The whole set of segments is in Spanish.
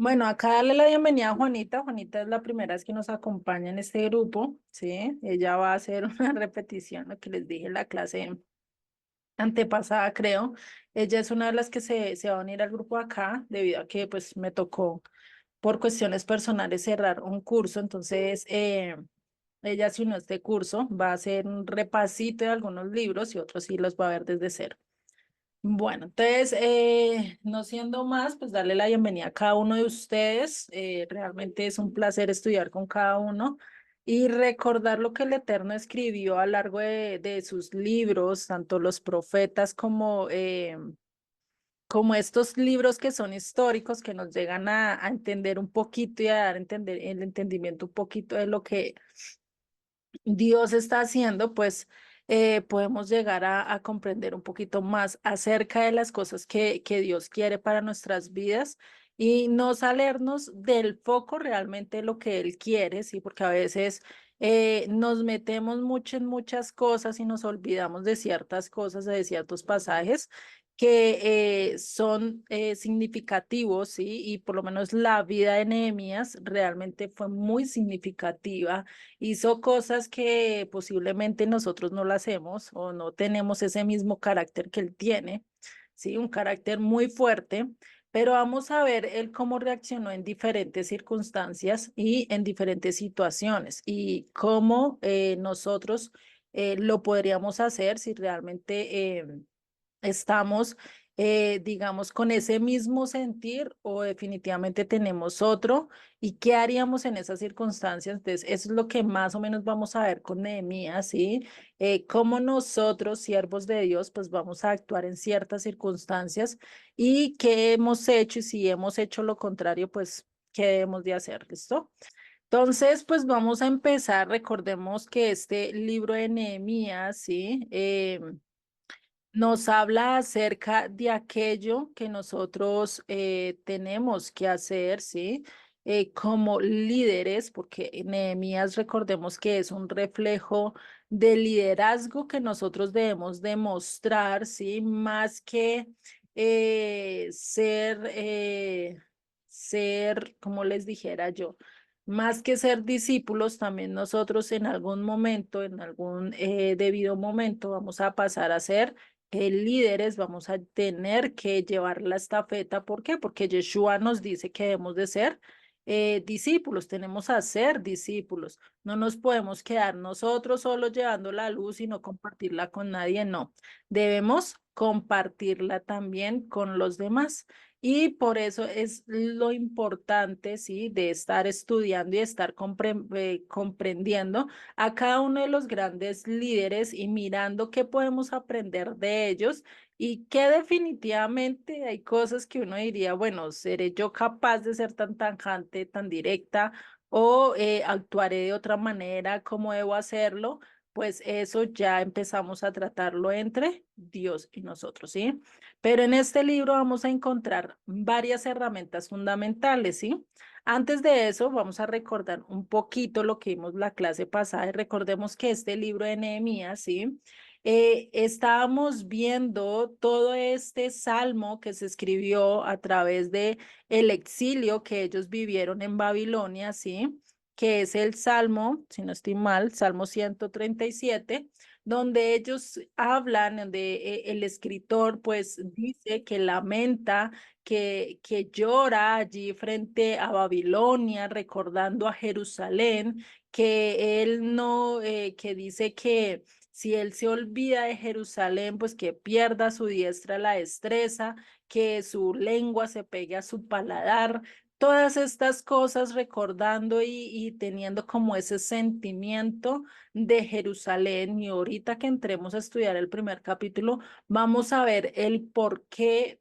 Bueno, acá darle la bienvenida a Juanita. Juanita es la primera vez que nos acompaña en este grupo, ¿sí? Ella va a hacer una repetición, lo que les dije en la clase antepasada, creo. Ella es una de las que se va a unir al grupo acá, debido a que pues me tocó por cuestiones personales cerrar un curso, entonces ella se unió a este curso, va a hacer un repasito de algunos libros y otros sí los va a ver desde cero. Bueno, entonces, no siendo más, pues darle la bienvenida a cada uno de ustedes. Realmente es un placer estudiar con cada uno y recordar lo que el Eterno escribió a lo largo de sus libros, tanto los profetas como estos libros que son históricos, que nos llegan a entender un poquito y a dar entender, el entendimiento un poquito de lo que Dios está haciendo, pues podemos llegar a comprender un poquito más acerca de las cosas que Dios quiere para nuestras vidas y no salirnos del foco realmente de lo que Él quiere, ¿sí? Porque a veces nos metemos mucho en muchas cosas y nos olvidamos de ciertas cosas, de ciertos pasajes que son significativos, ¿sí? Y por lo menos la vida de Nehemías realmente fue muy significativa. Hizo cosas que posiblemente nosotros no lo hacemos o no tenemos ese mismo carácter que él tiene, ¿sí? Un carácter muy fuerte, pero vamos a ver él cómo reaccionó en diferentes circunstancias y en diferentes situaciones y cómo nosotros lo podríamos hacer si realmente estamos, digamos, con ese mismo sentir o definitivamente tenemos otro. ¿Y qué haríamos en esas circunstancias? Entonces, eso es lo que más o menos vamos a ver con Nehemías, ¿sí? Cómo nosotros, siervos de Dios, pues vamos a actuar en ciertas circunstancias y qué hemos hecho y si hemos hecho lo contrario, pues, ¿qué debemos de hacer? ¿Listo? Entonces, pues vamos a empezar. Recordemos que este libro de Nehemías, ¿sí? Nos habla acerca de aquello que nosotros tenemos que hacer, ¿sí? Como líderes, porque Nehemías, recordemos que es un reflejo del liderazgo que nosotros debemos demostrar, ¿sí? Más que ser, como les dijera yo, más que ser discípulos, también nosotros en algún momento, en algún debido momento, vamos a pasar a ser líderes, vamos a tener que llevar la estafeta. ¿Por qué? Porque Yeshua nos dice que debemos de ser discípulos, tenemos a ser discípulos. No nos podemos quedar nosotros solos llevando la luz y no compartirla con nadie, no. Debemos compartirla también con los demás. Y por eso es lo importante, ¿sí? De estar estudiando y estar comprendiendo a cada uno de los grandes líderes y mirando qué podemos aprender de ellos y que definitivamente hay cosas que uno diría, bueno, ¿seré yo capaz de ser tan tajante, tan directa o actuaré de otra manera? ¿Cómo debo hacerlo? Pues eso ya empezamos a tratarlo entre Dios y nosotros, ¿sí? Pero en este libro vamos a encontrar varias herramientas fundamentales, ¿sí? Antes de eso, vamos a recordar un poquito lo que vimos la clase pasada y recordemos que este libro de Nehemías, ¿sí? Estábamos viendo todo este salmo que se escribió a través de el exilio que ellos vivieron en Babilonia, ¿sí? Que es el salmo, si no estoy mal, Salmo 137, donde ellos hablan, donde el escritor pues dice que lamenta, que llora allí frente a Babilonia, recordando a Jerusalén, que él no, que dice que si él se olvida de Jerusalén, pues que pierda su diestra la destreza, que su lengua se pegue a su paladar. Todas estas cosas recordando y teniendo como ese sentimiento de Jerusalén. Y ahorita que entremos a estudiar el primer capítulo, vamos a ver el por qué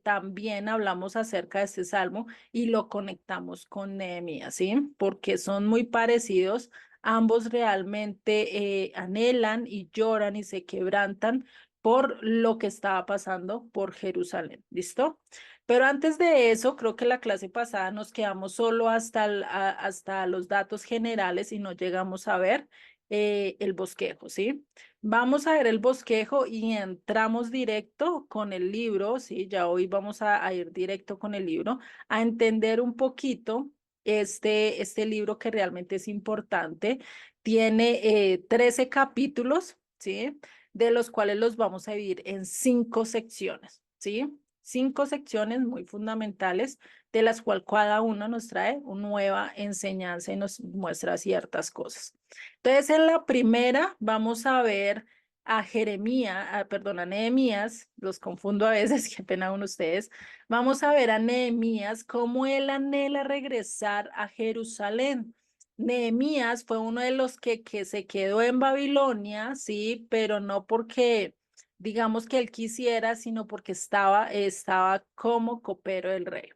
también hablamos acerca de este salmo y lo conectamos con Nehemías, ¿sí? Porque son muy parecidos. Ambos realmente anhelan y lloran y se quebrantan por lo que estaba pasando por Jerusalén. ¿Listo? Pero antes de eso, creo que la clase pasada nos quedamos solo hasta los datos generales y no llegamos a ver el bosquejo, ¿sí? Vamos a ver el bosquejo y entramos directo con el libro, ¿sí? Ya hoy vamos a ir directo con el libro, a entender un poquito este libro que realmente es importante. Tiene 13 capítulos, ¿sí? De los cuales los vamos a dividir en 5 secciones, ¿sí? 5 secciones muy fundamentales, de las cuales cada uno nos trae una nueva enseñanza y nos muestra ciertas cosas. Entonces, en la primera vamos a ver a Jeremías, perdón, a Nehemías, los confundo a veces, qué pena con ustedes. Vamos a ver a Nehemías cómo él anhela regresar a Jerusalén. Nehemías fue uno de los que se quedó en Babilonia, sí, pero no porque, digamos que él quisiera, sino porque estaba como copero del rey.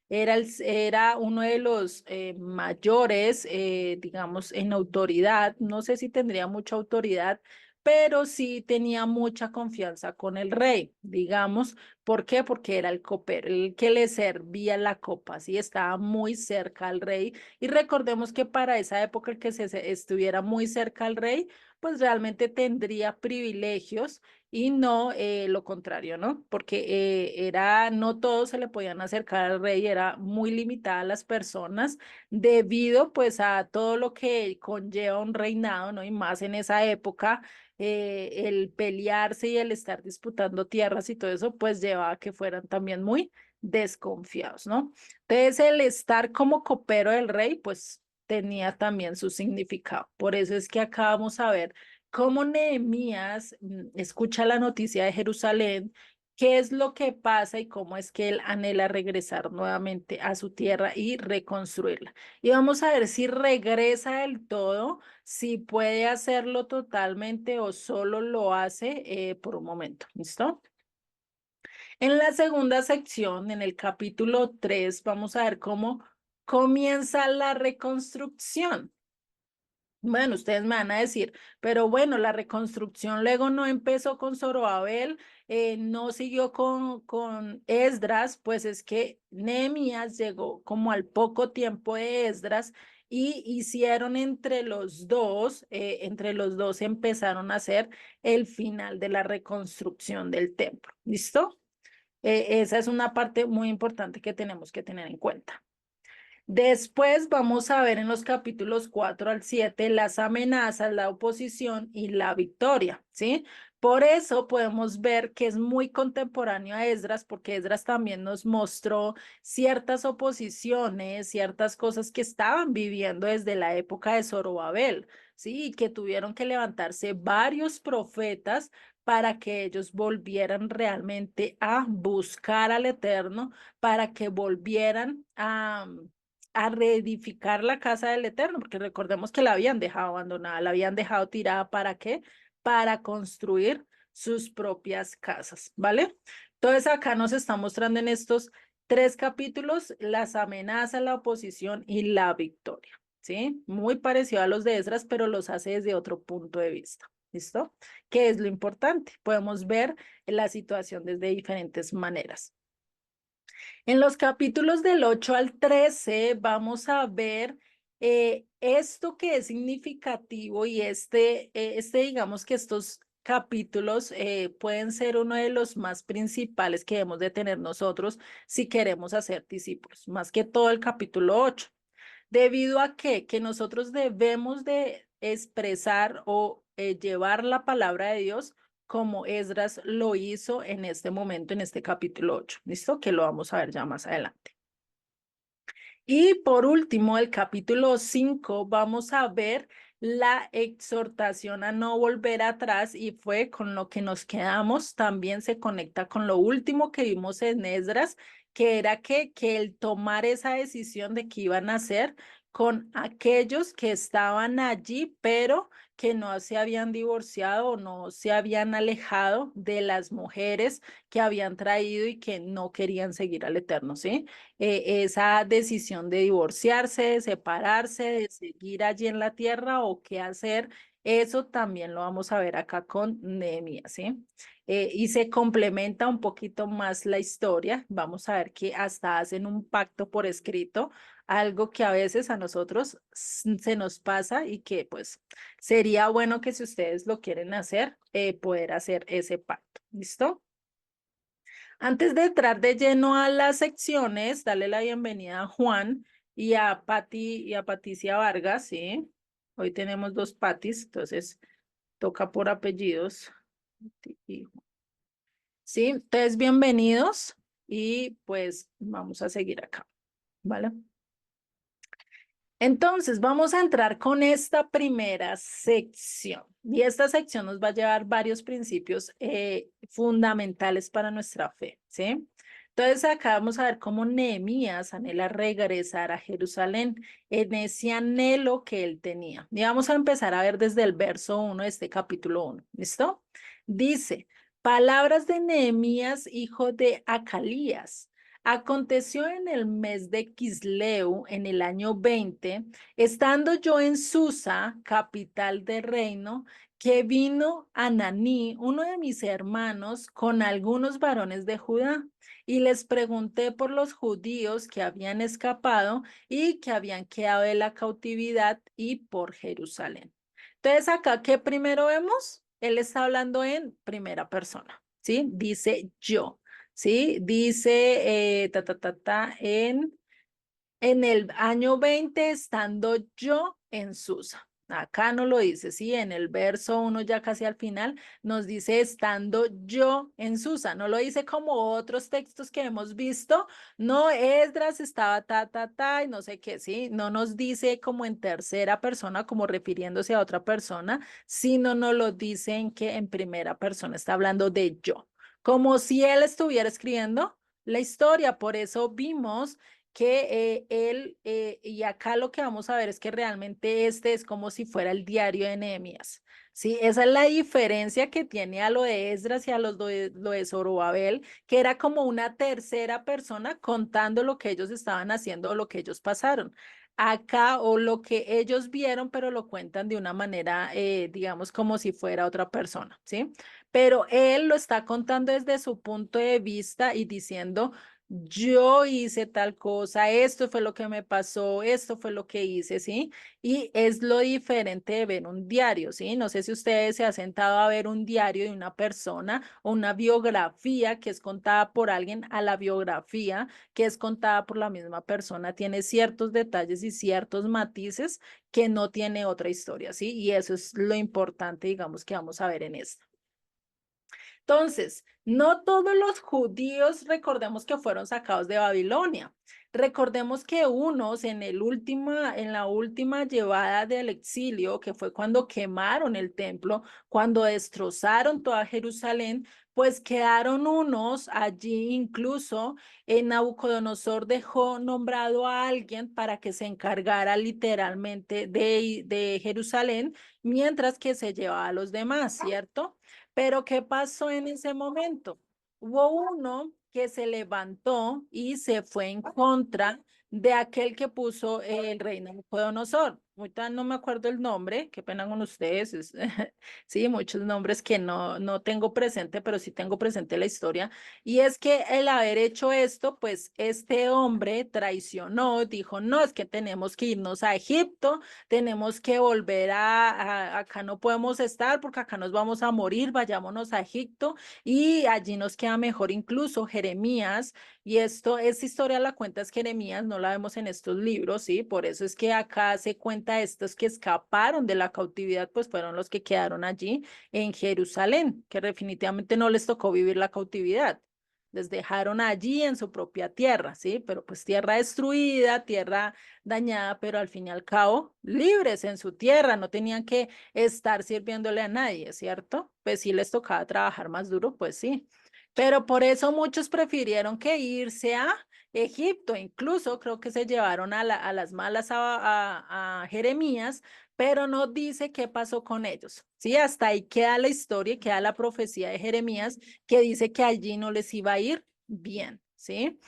Era uno de los mayores, digamos, en autoridad. No sé si tendría mucha autoridad, pero sí tenía mucha confianza con el rey, digamos. ¿Por qué? Porque era el copero, el que le servía la copa, sí, estaba muy cerca al rey. Y recordemos que para esa época el que estuviera muy cerca al rey, pues realmente tendría privilegios y no lo contrario, ¿no? Porque no todos se le podían acercar al rey, era muy limitada las personas debido pues a todo lo que conlleva un reinado, ¿no? Y más en esa época, el pelearse y el estar disputando tierras y todo eso, pues llevaba a que fueran también muy desconfiados, ¿no? Entonces el estar como copero del rey, pues tenía también su significado. Por eso es que acá vamos a ver cómo Nehemías escucha la noticia de Jerusalén, qué es lo que pasa y cómo es que él anhela regresar nuevamente a su tierra y reconstruirla. Y vamos a ver si regresa del todo, si puede hacerlo totalmente o solo lo hace por un momento. ¿Listo? En la segunda sección, en el capítulo 3, vamos a ver cómo comienza la reconstrucción. Bueno, ustedes me van a decir, pero bueno, la reconstrucción luego no empezó con Zorobabel, no siguió con Esdras, pues es que Nehemías llegó como al poco tiempo de Esdras y hicieron entre los dos empezaron a hacer el final de la reconstrucción del templo. ¿Listo? Esa es una parte muy importante que tenemos que tener en cuenta. Después vamos a ver en los capítulos 4 al 7 las amenazas, la oposición y la victoria, ¿sí? Por eso podemos ver que es muy contemporáneo a Esdras, porque Esdras también nos mostró ciertas oposiciones, ciertas cosas que estaban viviendo desde la época de Zorobabel, ¿sí? Y que tuvieron que levantarse varios profetas para que ellos volvieran realmente a buscar al Eterno, para que volvieran a reedificar la casa del Eterno, porque recordemos que la habían dejado abandonada, la habían dejado tirada, ¿para qué? Para construir sus propias casas, ¿vale? Entonces acá nos está mostrando en estos 3 capítulos las amenazas, la oposición y la victoria, ¿sí? Muy parecido a los de Esdras, pero los hace desde otro punto de vista, ¿listo? ¿Qué es lo importante? Podemos ver la situación desde diferentes maneras. En los capítulos del 8 al 13 vamos a ver esto que es significativo y digamos que estos capítulos pueden ser uno de los más principales que debemos de tener nosotros si queremos hacer discípulos, más que todo el capítulo 8. ¿Debido a que nosotros debemos de expresar o llevar la palabra de Dios como Esdras lo hizo en este momento, en este capítulo 8? ¿Listo? Que lo vamos a ver ya más adelante. Y por último, el capítulo 5, vamos a ver la exhortación a no volver atrás y fue con lo que nos quedamos. También se conecta con lo último que vimos en Esdras, que era que el tomar esa decisión de qué iban a hacer con aquellos que estaban allí, pero que no se habían divorciado o no se habían alejado de las mujeres que habían traído y que no querían seguir al Eterno, ¿sí? Esa decisión de divorciarse, de separarse, de seguir allí en la tierra o qué hacer, eso también lo vamos a ver acá con Nehemías, ¿sí? y se complementa un poquito más la historia. Vamos a ver que hasta hacen un pacto por escrito, algo que a veces a nosotros se nos pasa y que pues sería bueno que si ustedes lo quieren hacer, poder hacer ese pacto. ¿Listo? Antes de entrar de lleno a las secciones, dale la bienvenida a Juan y a Pati y a Patricia Vargas, ¿sí? Hoy tenemos dos Patis, entonces toca por apellidos. Sí, entonces bienvenidos y pues vamos a seguir acá, ¿vale? Entonces, vamos a entrar con esta primera sección. Y esta sección nos va a llevar varios principios fundamentales para nuestra fe, ¿sí? Entonces, acá vamos a ver cómo Nehemías anhela regresar a Jerusalén en ese anhelo que él tenía. Y vamos a empezar a ver desde el verso 1 de este capítulo 1. ¿Listo? Dice, palabras de Nehemías, hijo de Acalías. Aconteció en el mes de Quisleu, en el año 20, estando yo en Susa, capital del reino, que vino Ananí, uno de mis hermanos, con algunos varones de Judá, y les pregunté por los judíos que habían escapado y que habían quedado de la cautividad y por Jerusalén. Entonces, acá, ¿qué primero vemos? Él está hablando en primera persona, ¿sí? Dice yo. ¿Sí? Dice, en el año 20 estando yo en Susa. Acá no lo dice, sí, en el verso 1 ya casi al final nos dice estando yo en Susa, no lo dice como otros textos que hemos visto, no, Esdras estaba y no sé qué, sí, no nos dice como en tercera persona, como refiriéndose a otra persona, sino nos lo dice en que en primera persona está hablando de yo, como si él estuviera escribiendo la historia, por eso vimos que y acá lo que vamos a ver es que realmente este es como si fuera el diario de Nehemías. Sí, esa es la diferencia que tiene a lo de Esdras y a lo de Zorobabel, que era como una tercera persona contando lo que ellos estaban haciendo o lo que ellos pasaron. Acá o lo que ellos vieron, pero lo cuentan de una manera, digamos, como si fuera otra persona, ¿sí? Pero él lo está contando desde su punto de vista y diciendo, yo hice tal cosa, esto fue lo que me pasó, esto fue lo que hice, ¿sí? Y es lo diferente de ver un diario, ¿sí? No sé si ustedes se han sentado a ver un diario de una persona o una biografía que es contada por alguien a la biografía que es contada por la misma persona, tiene ciertos detalles y ciertos matices que no tiene otra historia, ¿sí? Y eso es lo importante, digamos, que vamos a ver en esto. Entonces, no todos los judíos recordemos que fueron sacados de Babilonia. Recordemos que unos en la última llevada del exilio, que fue cuando quemaron el templo, cuando destrozaron toda Jerusalén, pues quedaron unos allí, incluso Nabucodonosor dejó nombrado a alguien para que se encargara literalmente de Jerusalén, mientras que se llevaba a los demás, ¿cierto? Pero ¿qué pasó en ese momento? Hubo uno que se levantó y se fue en contra de aquel que puso el rey Nabucodonosor. Ahorita no me acuerdo el nombre, qué pena con ustedes. Sí, muchos nombres que no tengo presente, pero sí tengo presente la historia. Y es que el haber hecho esto, pues este hombre traicionó, dijo, no, es que tenemos que irnos a Egipto, tenemos que volver acá no podemos estar porque acá nos vamos a morir, vayámonos a Egipto y allí nos queda mejor incluso Jeremías, y esto, esta historia la cuenta es Jeremías, no la vemos en estos libros, ¿sí? Por eso es que acá se cuenta estos que escaparon de la cautividad, pues fueron los que quedaron allí en Jerusalén, que definitivamente no les tocó vivir la cautividad. Les dejaron allí en su propia tierra, ¿sí? Pero pues tierra destruida, tierra dañada, pero al fin y al cabo libres en su tierra, no tenían que estar sirviéndole a nadie, ¿cierto? Pues sí les tocaba trabajar más duro, pues sí. Pero por eso muchos prefirieron que irse a Egipto, incluso creo que se llevaron a las malas a Jeremías, pero no dice qué pasó con ellos. Sí, hasta ahí queda la historia y queda la profecía de Jeremías que dice que allí no les iba a ir bien, ¿sí?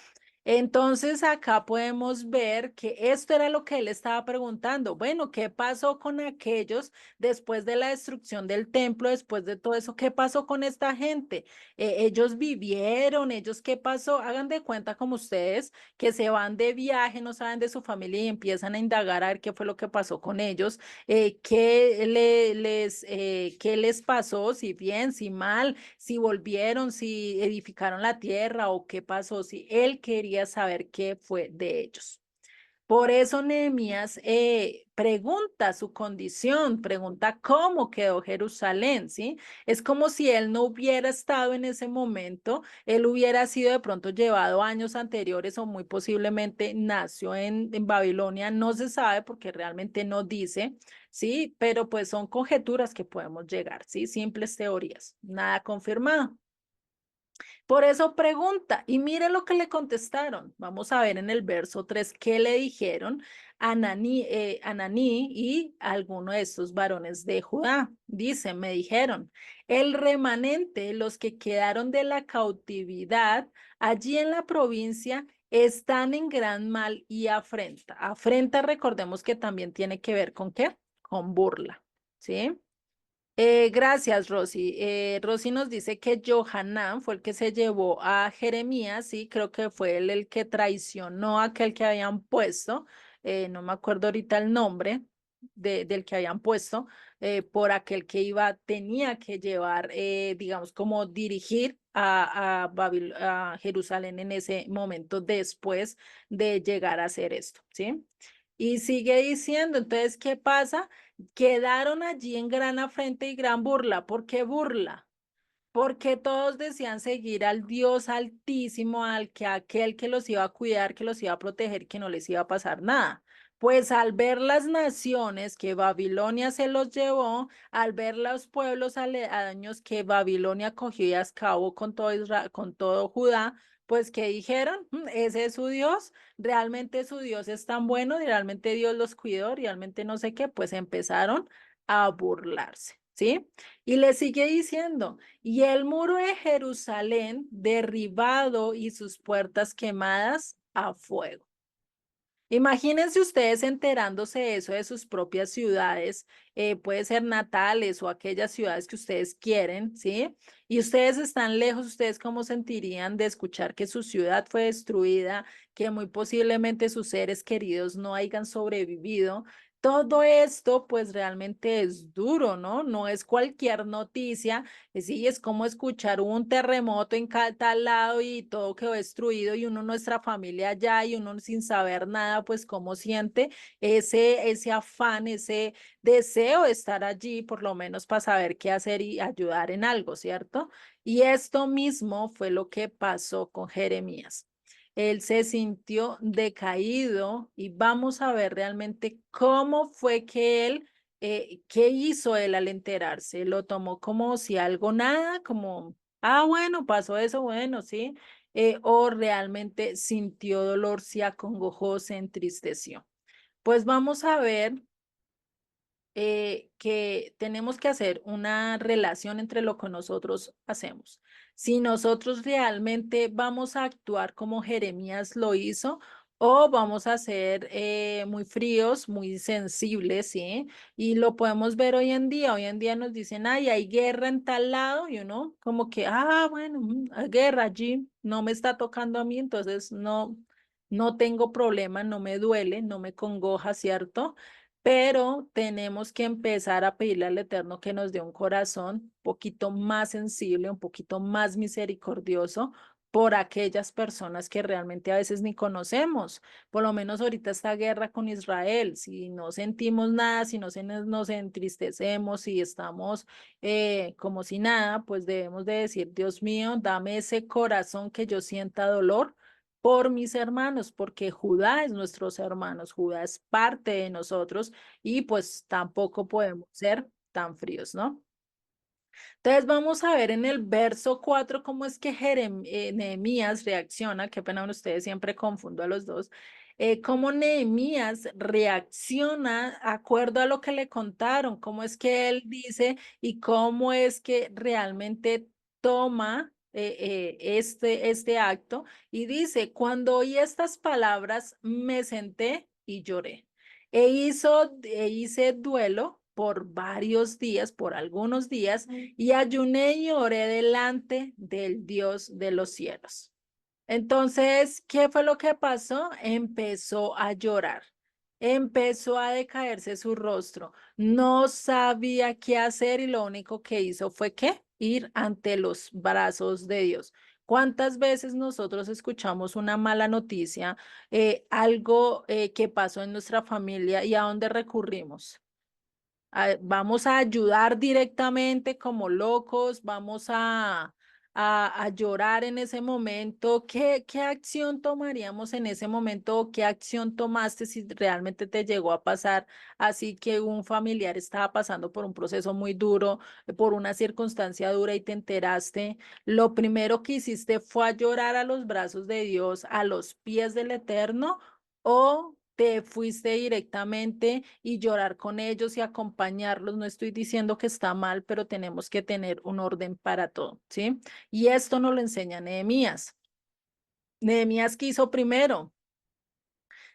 Entonces acá podemos ver que esto era lo que él estaba preguntando. Bueno, ¿qué pasó con aquellos después de la destrucción del templo, después de todo eso? ¿Qué pasó con esta gente? Ellos vivieron, ellos qué pasó. Hagan de cuenta como ustedes que se van de viaje, no saben de su familia y empiezan a indagar a ver qué fue lo que pasó con ellos, qué les pasó, si bien, si mal, si volvieron, si edificaron la tierra o qué pasó, si él quería saber qué fue de ellos. Por eso Nehemías pregunta su condición, pregunta cómo quedó Jerusalén, ¿sí? Es como si él no hubiera estado en ese momento, él hubiera sido de pronto llevado años anteriores o muy posiblemente nació en Babilonia, no se sabe porque realmente no dice, ¿sí? Pero pues son conjeturas que podemos llegar, ¿sí? Simples teorías, nada confirmado. Por eso pregunta, y mire lo que le contestaron. Vamos a ver en el verso 3 qué le dijeron Ananí y alguno de estos varones de Judá. Dice, me dijeron, el remanente, los que quedaron de la cautividad allí en la provincia, están en gran mal y afrenta. Afrenta, recordemos que también tiene que ver con qué, con burla, ¿sí? Gracias, Rosy. Rosy nos dice que Johanán fue el que se llevó a Jeremías, sí, creo que fue él el que traicionó a aquel que habían puesto, no me acuerdo ahorita el nombre del que habían puesto, por aquel que tenía que llevar, digamos, como dirigir a Jerusalén en ese momento después de llegar a hacer esto, ¿sí? Y sigue diciendo, entonces, ¿qué pasa? Quedaron allí en gran afrenta y gran burla. ¿Por qué burla? Porque todos decían seguir al Dios Altísimo, aquel que los iba a cuidar, que los iba a proteger, que no les iba a pasar nada. Pues al ver las naciones que Babilonia se los llevó, al ver los pueblos aledaños que Babilonia cogió y acabó con todo Israel, con todo Judá, pues ¿qué dijeron? Ese es su Dios, realmente su Dios es tan bueno, y realmente Dios los cuidó, realmente no sé qué, pues empezaron a burlarse, ¿sí? Y le sigue diciendo, y el muro de Jerusalén derribado y sus puertas quemadas a fuego. Imagínense ustedes enterándose de eso de sus propias ciudades, puede ser natales o aquellas ciudades que ustedes quieren, ¿sí? Y ustedes están lejos, ¿ustedes cómo sentirían de escuchar que su ciudad fue destruida, que muy posiblemente sus seres queridos no hayan sobrevivido? Todo esto, pues realmente es duro, ¿no? No es cualquier noticia. Sí, es como escuchar un terremoto en tal lado y todo quedó destruido y uno, nuestra familia allá y uno sin saber nada, pues cómo siente ese afán, ese deseo de estar allí, por lo menos para saber qué hacer y ayudar en algo, ¿cierto? Y esto mismo fue lo que pasó con Jeremías. Él se sintió decaído y vamos a ver realmente cómo fue que él, qué hizo él al enterarse. Lo tomó como si algo nada, como, ah, bueno, pasó eso, bueno, sí. O realmente sintió dolor, se acongojó, se entristeció. Pues vamos a ver que tenemos que hacer una relación entre lo que nosotros hacemos. Si nosotros realmente vamos a actuar como Jeremías lo hizo o vamos a ser muy fríos, muy sensibles, ¿sí? Y lo podemos ver hoy en día. Hoy en día nos dicen, ay, hay guerra en tal lado y uno como que, ah, bueno, hay guerra allí, no me está tocando a mí, entonces no, no tengo problema, no me duele, no me congoja, ¿cierto? Pero tenemos que empezar a pedirle al Eterno que nos dé un corazón un poquito más sensible, un poquito más misericordioso por aquellas personas que realmente a veces ni conocemos. Por lo menos ahorita esta guerra con Israel, si no sentimos nada, si no nos entristecemos, si estamos como si nada, pues debemos de decir, Dios mío, dame ese corazón que yo sienta dolor por mis hermanos, porque Judá es nuestros hermanos, Judá es parte de nosotros y pues tampoco podemos ser tan fríos, ¿no? Entonces vamos a ver en el verso 4 cómo es que Nehemías reacciona, qué pena con ustedes, siempre confundo a los dos, cómo Nehemías reacciona de acuerdo a lo que le contaron, cómo es que él dice y cómo es que realmente toma este acto y dice, cuando oí estas palabras, me senté y lloré. Hice duelo por varios días, por algunos días, y ayuné y oré delante del Dios de los cielos. Entonces, ¿qué fue lo que pasó? Empezó a llorar, empezó a decaerse su rostro, no sabía qué hacer y lo único que hizo fue ¿qué? Ir ante los brazos de Dios. ¿Cuántas veces nosotros escuchamos una mala noticia, algo que pasó en nuestra familia y a dónde recurrimos? Vamos a ayudar directamente como locos, vamos a llorar en ese momento. ¿Qué acción tomaríamos en ese momento o qué acción tomaste si realmente te llegó a pasar así que un familiar estaba pasando por un proceso muy duro, por una circunstancia dura y te enteraste? Lo primero que hiciste fue a llorar a los brazos de Dios, a los pies del Eterno, ¿o te fuiste directamente y llorar con ellos y acompañarlos? No estoy diciendo que está mal, pero tenemos que tener un orden para todo, ¿sí? Y esto nos lo enseña Nehemías. Nehemías, ¿qué hizo primero?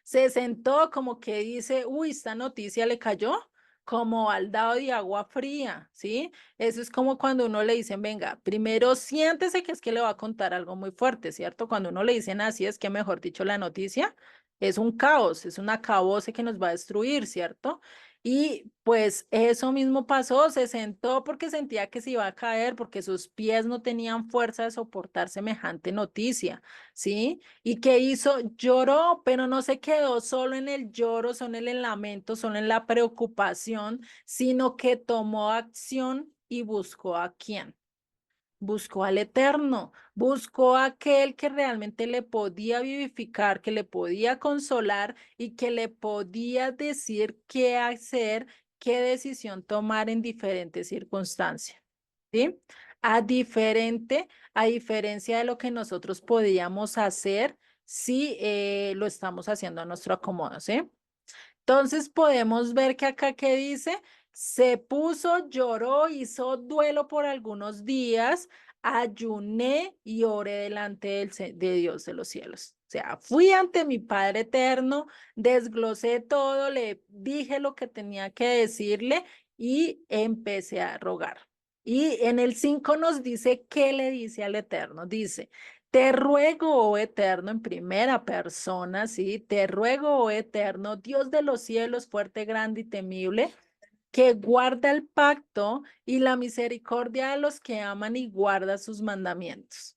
Se sentó como que dice, uy, esta noticia le cayó como baldado de agua fría, ¿sí? Eso es como cuando uno le dicen, venga, primero siéntese que es que le va a contar algo muy fuerte, ¿cierto? Cuando uno le dicen así, es que mejor dicho, la noticia es un caos, es un acabose que nos va a destruir, ¿cierto? Y pues eso mismo pasó, se sentó porque sentía que se iba a caer, porque sus pies no tenían fuerza de soportar semejante noticia, ¿sí? ¿Y qué hizo? Lloró, pero no se quedó solo en el lloro, solo en el lamento, solo en la preocupación, sino que tomó acción y buscó a quién. Buscó al Eterno, buscó a aquel que realmente le podía vivificar, que le podía consolar y que le podía decir qué hacer, qué decisión tomar en diferentes circunstancias. ¿Sí? A diferencia de lo que nosotros podíamos hacer si lo estamos haciendo a nuestro acomodo, ¿sí? Entonces podemos ver que acá que dice, se puso, lloró, hizo duelo por algunos días, ayuné y oré delante de Dios de los cielos. O sea, fui ante mi Padre eterno, desglosé todo, le dije lo que tenía que decirle y empecé a rogar. Y en el 5 nos dice, ¿qué le dice al Eterno? Dice, te ruego, oh Eterno, en primera persona, ¿sí? Te ruego, oh Eterno, Dios de los cielos, fuerte, grande y temible, que guarda el pacto y la misericordia de los que aman y guarda sus mandamientos.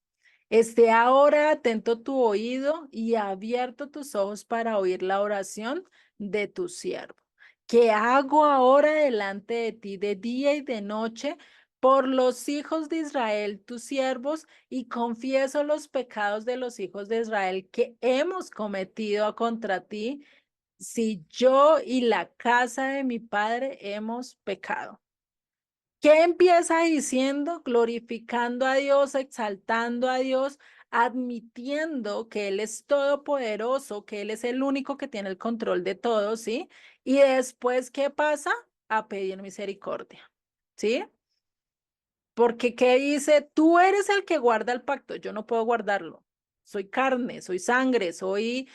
Esté ahora atento tu oído y abierto tus ojos para oír la oración de tu siervo. Que hago ahora delante de ti de día y de noche por los hijos de Israel, tus siervos, y confieso los pecados de los hijos de Israel que hemos cometido contra ti, si yo y la casa de mi padre hemos pecado. ¿Qué empieza diciendo? Glorificando a Dios, exaltando a Dios, admitiendo que Él es todopoderoso, que Él es el único que tiene el control de todo, ¿sí? Y después, ¿qué pasa? A pedir misericordia, ¿sí? Porque ¿qué dice? Tú eres el que guarda el pacto, yo no puedo guardarlo. Soy carne, soy sangre, soy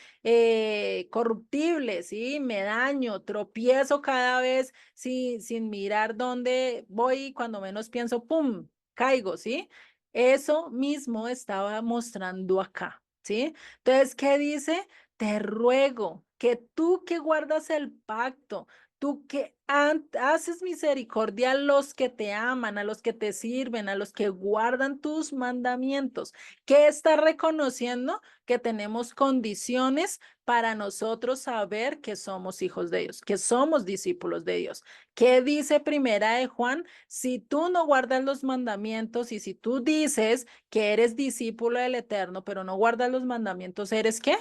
corruptible, ¿sí? Me daño, tropiezo cada vez sin mirar dónde voy y cuando menos pienso, ¡pum!, caigo, ¿sí? Eso mismo estaba mostrando acá, ¿sí? Entonces, ¿qué dice? Te ruego que tú que guardas el pacto, tú que haces misericordia a los que te aman, a los que te sirven, a los que guardan tus mandamientos, que está reconociendo que tenemos condiciones para nosotros saber que somos hijos de Dios, que somos discípulos de Dios. ¿Qué dice Primera de Juan? Si tú no guardas los mandamientos y si tú dices que eres discípulo del Eterno, pero no guardas los mandamientos, ¿eres qué?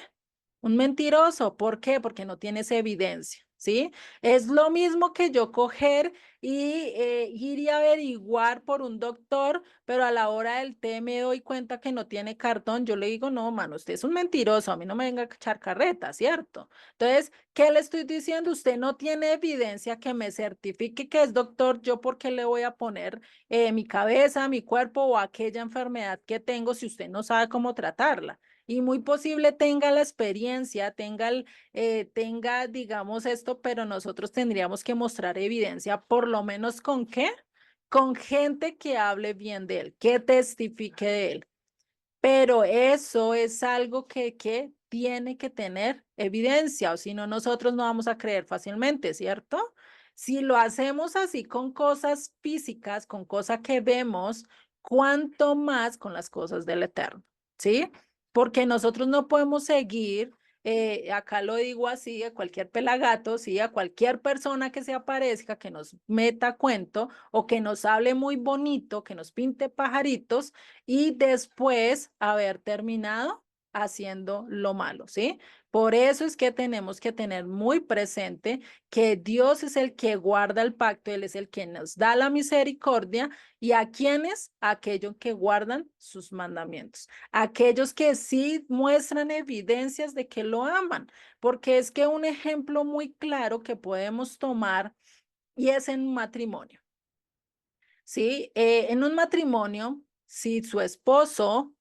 Un mentiroso. ¿Por qué? Porque no tienes evidencia, ¿sí? Es lo mismo que yo coger ir y averiguar por un doctor, pero a la hora del té me doy cuenta que no tiene cartón. Yo le digo, no, mano, usted es un mentiroso, a mí no me venga a echar carreta, ¿cierto? Entonces, ¿qué le estoy diciendo? Usted no tiene evidencia que me certifique que es doctor. ¿Yo por qué le voy a poner mi cabeza, mi cuerpo o aquella enfermedad que tengo si usted no sabe cómo tratarla? Y muy posible tenga la experiencia, tenga, digamos, esto, pero nosotros tendríamos que mostrar evidencia, por lo menos con qué, con gente que hable bien de él, que testifique de él. Pero eso es algo que tiene que tener evidencia, o si no, nosotros no vamos a creer fácilmente, ¿cierto? Si lo hacemos así con cosas físicas, con cosas que vemos, cuánto más con las cosas del Eterno, ¿sí? Porque nosotros no podemos seguir, acá lo digo así, a cualquier pelagato, ¿sí? A cualquier persona que se aparezca, que nos meta cuento o que nos hable muy bonito, que nos pinte pajaritos y después haber terminado haciendo lo malo, ¿sí? Por eso es que tenemos que tener muy presente que Dios es el que guarda el pacto, Él es el que nos da la misericordia y a quienes, a aquellos que guardan sus mandamientos, aquellos que sí muestran evidencias de que lo aman, porque es que un ejemplo muy claro que podemos tomar y es en un matrimonio. ¿Sí? En un matrimonio, si su esposo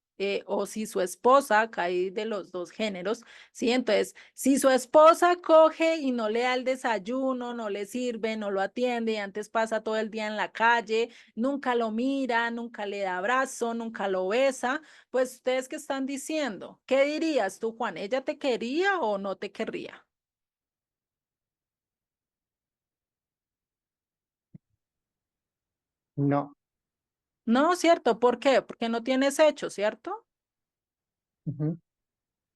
o si su esposa, acá hay de los dos géneros, ¿sí? Entonces, si su esposa coge y no le da el desayuno, no le sirve, no lo atiende, y antes pasa todo el día en la calle, nunca lo mira, nunca le da abrazo, nunca lo besa, pues ustedes qué están diciendo, ¿qué dirías tú, Juan? ¿Ella te quería o no te querría? No. No, ¿cierto? ¿Por qué? Porque no tienes hecho, ¿cierto? Ujú.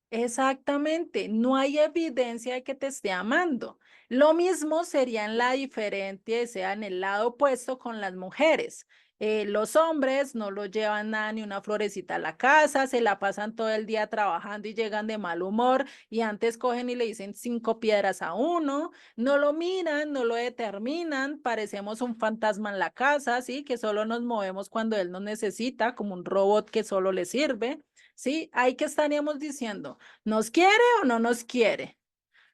Exactamente, no hay evidencia de que te esté amando. Lo mismo sería en la diferente, sea en el lado opuesto con las mujeres. Los hombres no lo llevan nada ni una florecita a la casa, se la pasan todo el día trabajando y llegan de mal humor y antes cogen y le dicen 5 piedras a uno, no lo miran, no lo determinan, parecemos un fantasma en la casa, ¿sí? Que solo nos movemos cuando él nos necesita, como un robot que solo le sirve. ¿Sí? Ahí que estaríamos diciendo, ¿nos quiere o no nos quiere?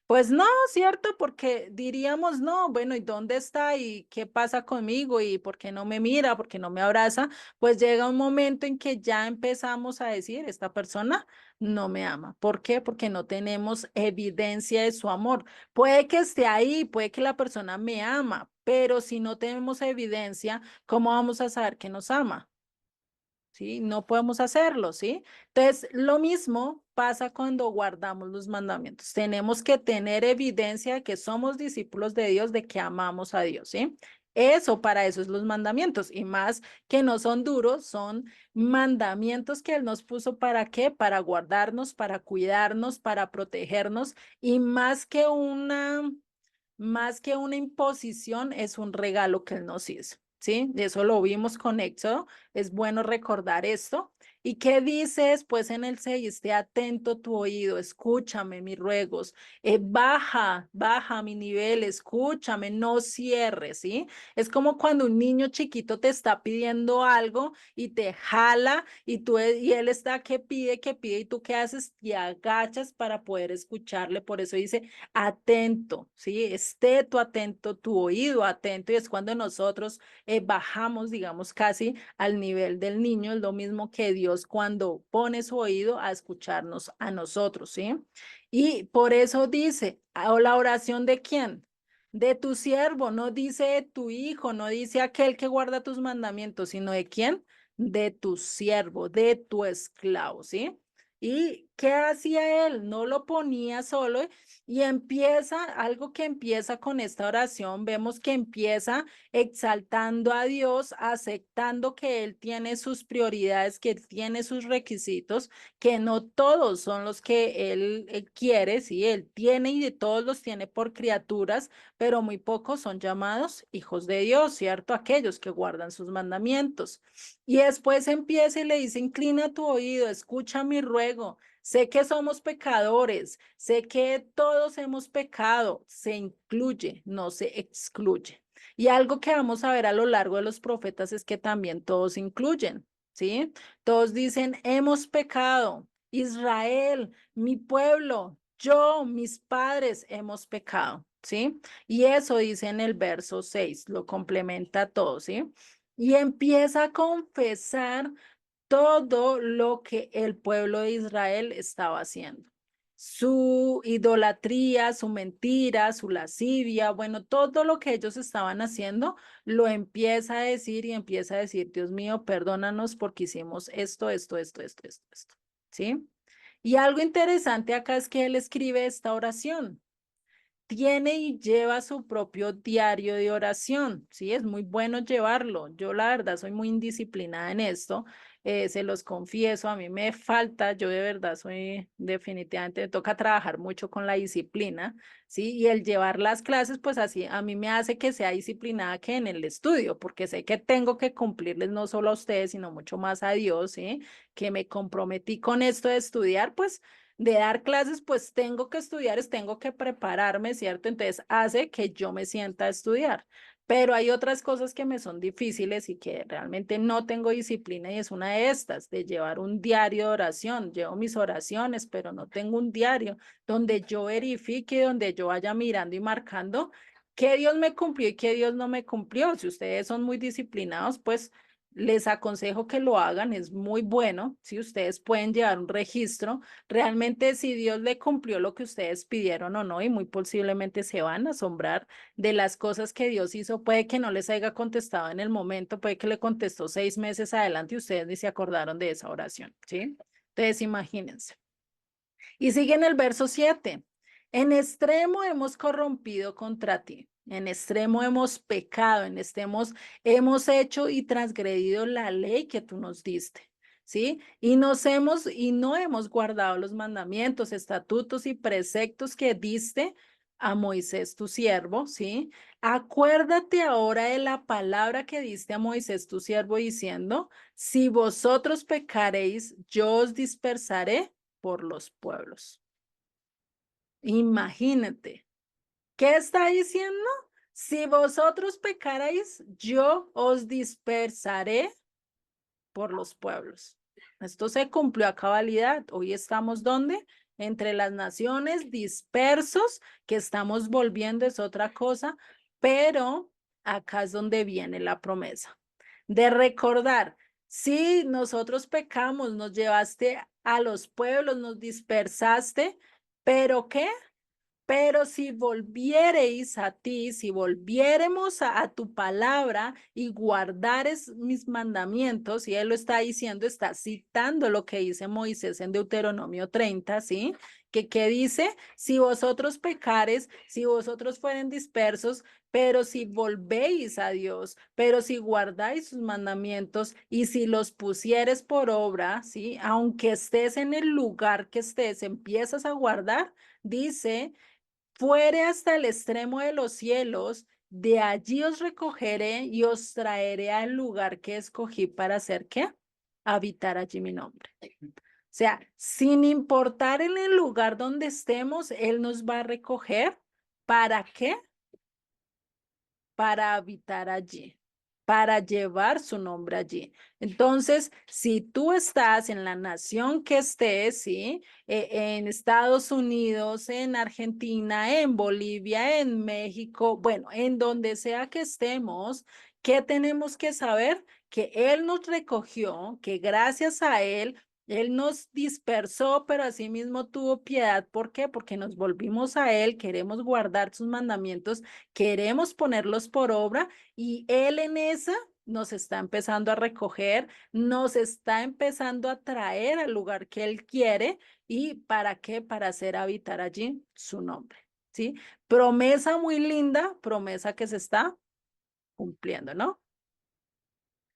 Pues no, ¿cierto? Porque diríamos, no, bueno, ¿y dónde está? ¿Y qué pasa conmigo? ¿Y por qué no me mira? ¿Por qué no me abraza? Pues llega un momento en que ya empezamos a decir, esta persona no me ama. ¿Por qué? Porque no tenemos evidencia de su amor. Puede que esté ahí, puede que la persona me ama, pero si no tenemos evidencia, ¿cómo vamos a saber que nos ama? ¿Sí? No podemos hacerlo, ¿sí? Entonces, lo mismo pasa cuando guardamos los mandamientos. Tenemos que tener evidencia de que somos discípulos de Dios, de que amamos a Dios, ¿sí? Eso, para eso es los mandamientos, y más que no son duros, son mandamientos que Él nos puso para qué, para guardarnos, para cuidarnos, para protegernos, y más que una imposición, es un regalo que Él nos hizo. ¿Sí? De eso lo vimos con Éxodo. Es bueno recordar esto. ¿Y qué dice después en el 6? Esté atento tu oído, escúchame mis ruegos, baja mi nivel, escúchame, no cierres, ¿sí? Es como cuando un niño chiquito te está pidiendo algo y te jala y él está que pide, y tú qué haces, y agachas para poder escucharle. Por eso dice, atento, ¿sí? Esté tu atento, tu oído atento, y es cuando nosotros bajamos, digamos, casi al nivel del niño, es lo mismo que Dios cuando pone su oído a escucharnos a nosotros, ¿sí? Y por eso dice, ¿o la oración de quién? De tu siervo, no dice de tu hijo, no dice aquel que guarda tus mandamientos, sino de quién? De tu siervo, de tu esclavo, ¿sí? ¿Y qué hacía él? No lo ponía solo y empieza, algo que empieza con esta oración, vemos que empieza exaltando a Dios, aceptando que Él tiene sus prioridades, que Él tiene sus requisitos, que no todos son los que Él quiere, sí, Él tiene y de todos los tiene por criaturas, pero muy pocos son llamados hijos de Dios, ¿cierto? Aquellos que guardan sus mandamientos. Y después empieza y le dice, inclina tu oído, escucha mi ruego. Sé que somos pecadores, sé que todos hemos pecado, se incluye, no se excluye. Y algo que vamos a ver a lo largo de los profetas es que también todos incluyen, ¿sí? Todos dicen, hemos pecado. Israel, mi pueblo, yo, mis padres, hemos pecado, ¿sí? Y eso dice en el verso 6, lo complementa todo, ¿sí? Y empieza a confesar todo lo que el pueblo de Israel estaba haciendo. Su idolatría, su mentira, su lascivia, bueno, todo lo que ellos estaban haciendo, lo empieza a decir y empieza a decir, Dios mío, perdónanos porque hicimos esto, ¿sí? Y algo interesante acá es que él escribe esta oración. Tiene y lleva su propio diario de oración, ¿sí? Es muy bueno llevarlo. Yo la verdad soy muy indisciplinada en esto, se los confieso, a mí me falta, yo de verdad soy, definitivamente me toca trabajar mucho con la disciplina, ¿sí? Y el llevar las clases, pues así, a mí me hace que sea disciplinada que en el estudio, porque sé que tengo que cumplirles no solo a ustedes, sino mucho más a Dios, ¿sí? Que me comprometí con esto de estudiar, pues de dar clases, pues tengo que estudiar, tengo que prepararme, ¿cierto? Entonces hace que yo me sienta a estudiar. Pero hay otras cosas que me son difíciles y que realmente no tengo disciplina y es una de estas, de llevar un diario de oración. Llevo mis oraciones, pero no tengo un diario donde yo verifique, donde yo vaya mirando y marcando qué Dios me cumplió y qué Dios no me cumplió. Si ustedes son muy disciplinados, pues les aconsejo que lo hagan, es muy bueno. Si ustedes pueden llevar un registro realmente si Dios le cumplió lo que ustedes pidieron o no, y muy posiblemente se van a asombrar de las cosas que Dios hizo. Puede que no les haya contestado en el momento, puede que le contestó 6 meses adelante y ustedes ni se acordaron de esa oración, ¿sí? Entonces, imagínense. Y sigue en el verso 7. En extremo hemos corrompido contra ti. En extremo hemos pecado, en extremo hemos hecho y transgredido la ley que tú nos diste. ¿Sí? Y no hemos guardado los mandamientos, estatutos y preceptos que diste a Moisés tu siervo, ¿sí? Acuérdate ahora de la palabra que diste a Moisés tu siervo diciendo, si vosotros pecareis, yo os dispersaré por los pueblos. Imagínate, ¿qué está diciendo? Si vosotros pecarais, yo os dispersaré por los pueblos. Esto se cumplió a cabalidad. Hoy estamos ¿dónde? Entre las naciones dispersos, que estamos volviendo es otra cosa, pero acá es donde viene la promesa de recordar, si nosotros pecamos, nos llevaste a los pueblos, nos dispersaste, pero ¿qué? Pero si volviereis a ti, si volviéremos a tu palabra y guardares mis mandamientos, y él lo está diciendo, está citando lo que dice Moisés en Deuteronomio 30, ¿sí? Que dice, si vosotros pecares, si vosotros fueren dispersos, pero si volvéis a Dios, pero si guardáis sus mandamientos y si los pusieres por obra, ¿sí? Aunque estés en el lugar que estés, empiezas a guardar, dice fuere hasta el extremo de los cielos, de allí os recogeré y os traeré al lugar que escogí para hacer qué? Habitar allí mi nombre. O sea, sin importar en el lugar donde estemos, Él nos va a recoger. ¿Para qué? Para habitar allí, para llevar su nombre allí. Entonces, si tú estás en la nación que estés, ¿sí? En Estados Unidos, en Argentina, en Bolivia, en México, bueno, en donde sea que estemos, ¿qué tenemos que saber? Que Él nos recogió, que gracias a Él nos dispersó, pero asimismo tuvo piedad. ¿Por qué? Porque nos volvimos a Él, queremos guardar sus mandamientos, queremos ponerlos por obra y Él en esa nos está empezando a recoger, nos está empezando a traer al lugar que Él quiere. ¿Y para qué? Para hacer habitar allí su nombre, ¿sí? Promesa muy linda, promesa que se está cumpliendo, ¿no?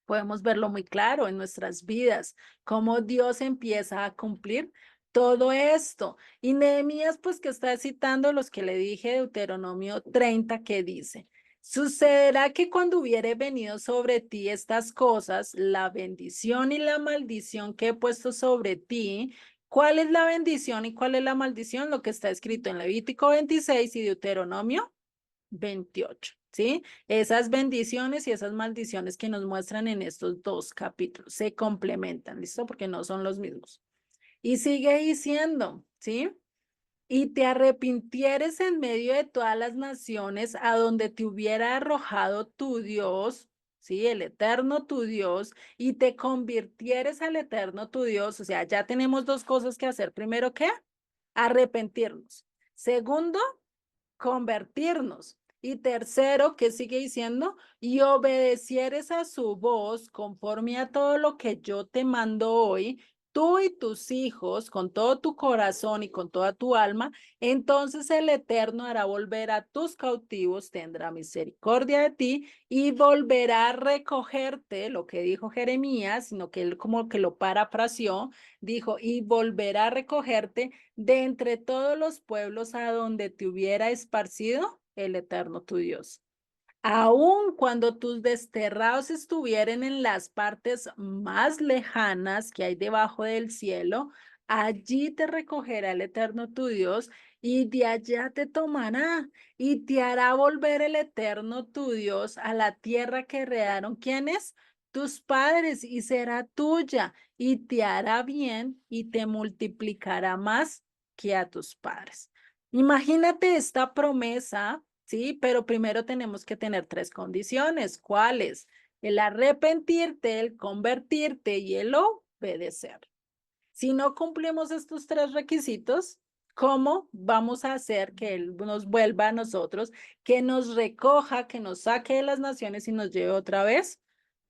Podemos verlo muy claro en nuestras vidas, cómo Dios empieza a cumplir todo esto. Y Nehemías, pues que está citando los que le dije, Deuteronomio 30, que dice, sucederá que cuando hubiere venido sobre ti estas cosas, la bendición y la maldición que he puesto sobre ti, ¿cuál es la bendición y cuál es la maldición? Lo que está escrito en Levítico 26 y Deuteronomio 28. ¿sí? Esas bendiciones y esas maldiciones que nos muestran en estos dos capítulos se complementan, ¿listo? Porque no son los mismos. Y sigue diciendo, ¿sí? Y te arrepintieres en medio de todas las naciones a donde te hubiera arrojado tu Dios, ¿sí? El eterno tu Dios, y te convirtieres al eterno tu Dios. O sea, ya tenemos dos cosas que hacer. Primero, ¿qué? Arrepentirnos. Segundo, convertirnos. Y tercero, ¿qué sigue diciendo? Y obedecieres a su voz conforme a todo lo que yo te mando hoy, tú y tus hijos, con todo tu corazón y con toda tu alma, entonces el Eterno hará volver a tus cautivos, tendrá misericordia de ti y volverá a recogerte, lo que dijo Jeremías, sino que él como que lo parafraseó, dijo, y volverá a recogerte de entre todos los pueblos a donde te hubiera esparcido el Eterno tu Dios. Aun cuando tus desterrados estuvieren en las partes más lejanas que hay debajo del cielo, allí te recogerá el Eterno tu Dios y de allá te tomará y te hará volver el Eterno tu Dios a la tierra que heredaron. ¿Quiénes? Tus padres, y será tuya y te hará bien y te multiplicará más que a tus padres. Imagínate esta promesa. Sí, pero primero tenemos que tener tres condiciones. ¿Cuáles? El arrepentirte, el convertirte y el obedecer. Si no cumplimos estos tres requisitos, ¿cómo vamos a hacer que Él nos vuelva a nosotros, que nos recoja, que nos saque de las naciones y nos lleve otra vez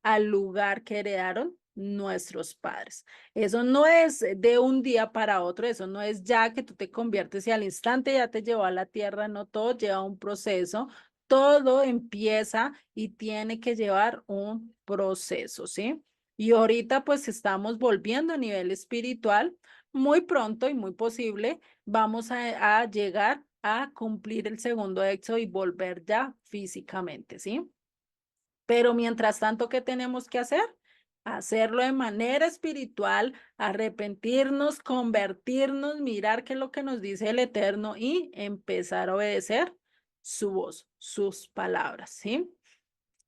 al lugar que heredaron nuestros padres? Eso no es de un día para otro, eso no es ya que tú te conviertes y al instante ya te llevó a la tierra, no, todo lleva un proceso, todo empieza y tiene que llevar un proceso, ¿sí? Y ahorita pues estamos volviendo a nivel espiritual. Muy pronto y muy posible vamos a llegar a cumplir el segundo éxodo y volver ya físicamente, ¿sí? Pero mientras tanto, ¿qué tenemos que hacer? Hacerlo de manera espiritual, arrepentirnos, convertirnos, mirar qué es lo que nos dice el Eterno y empezar a obedecer su voz, sus palabras, ¿sí?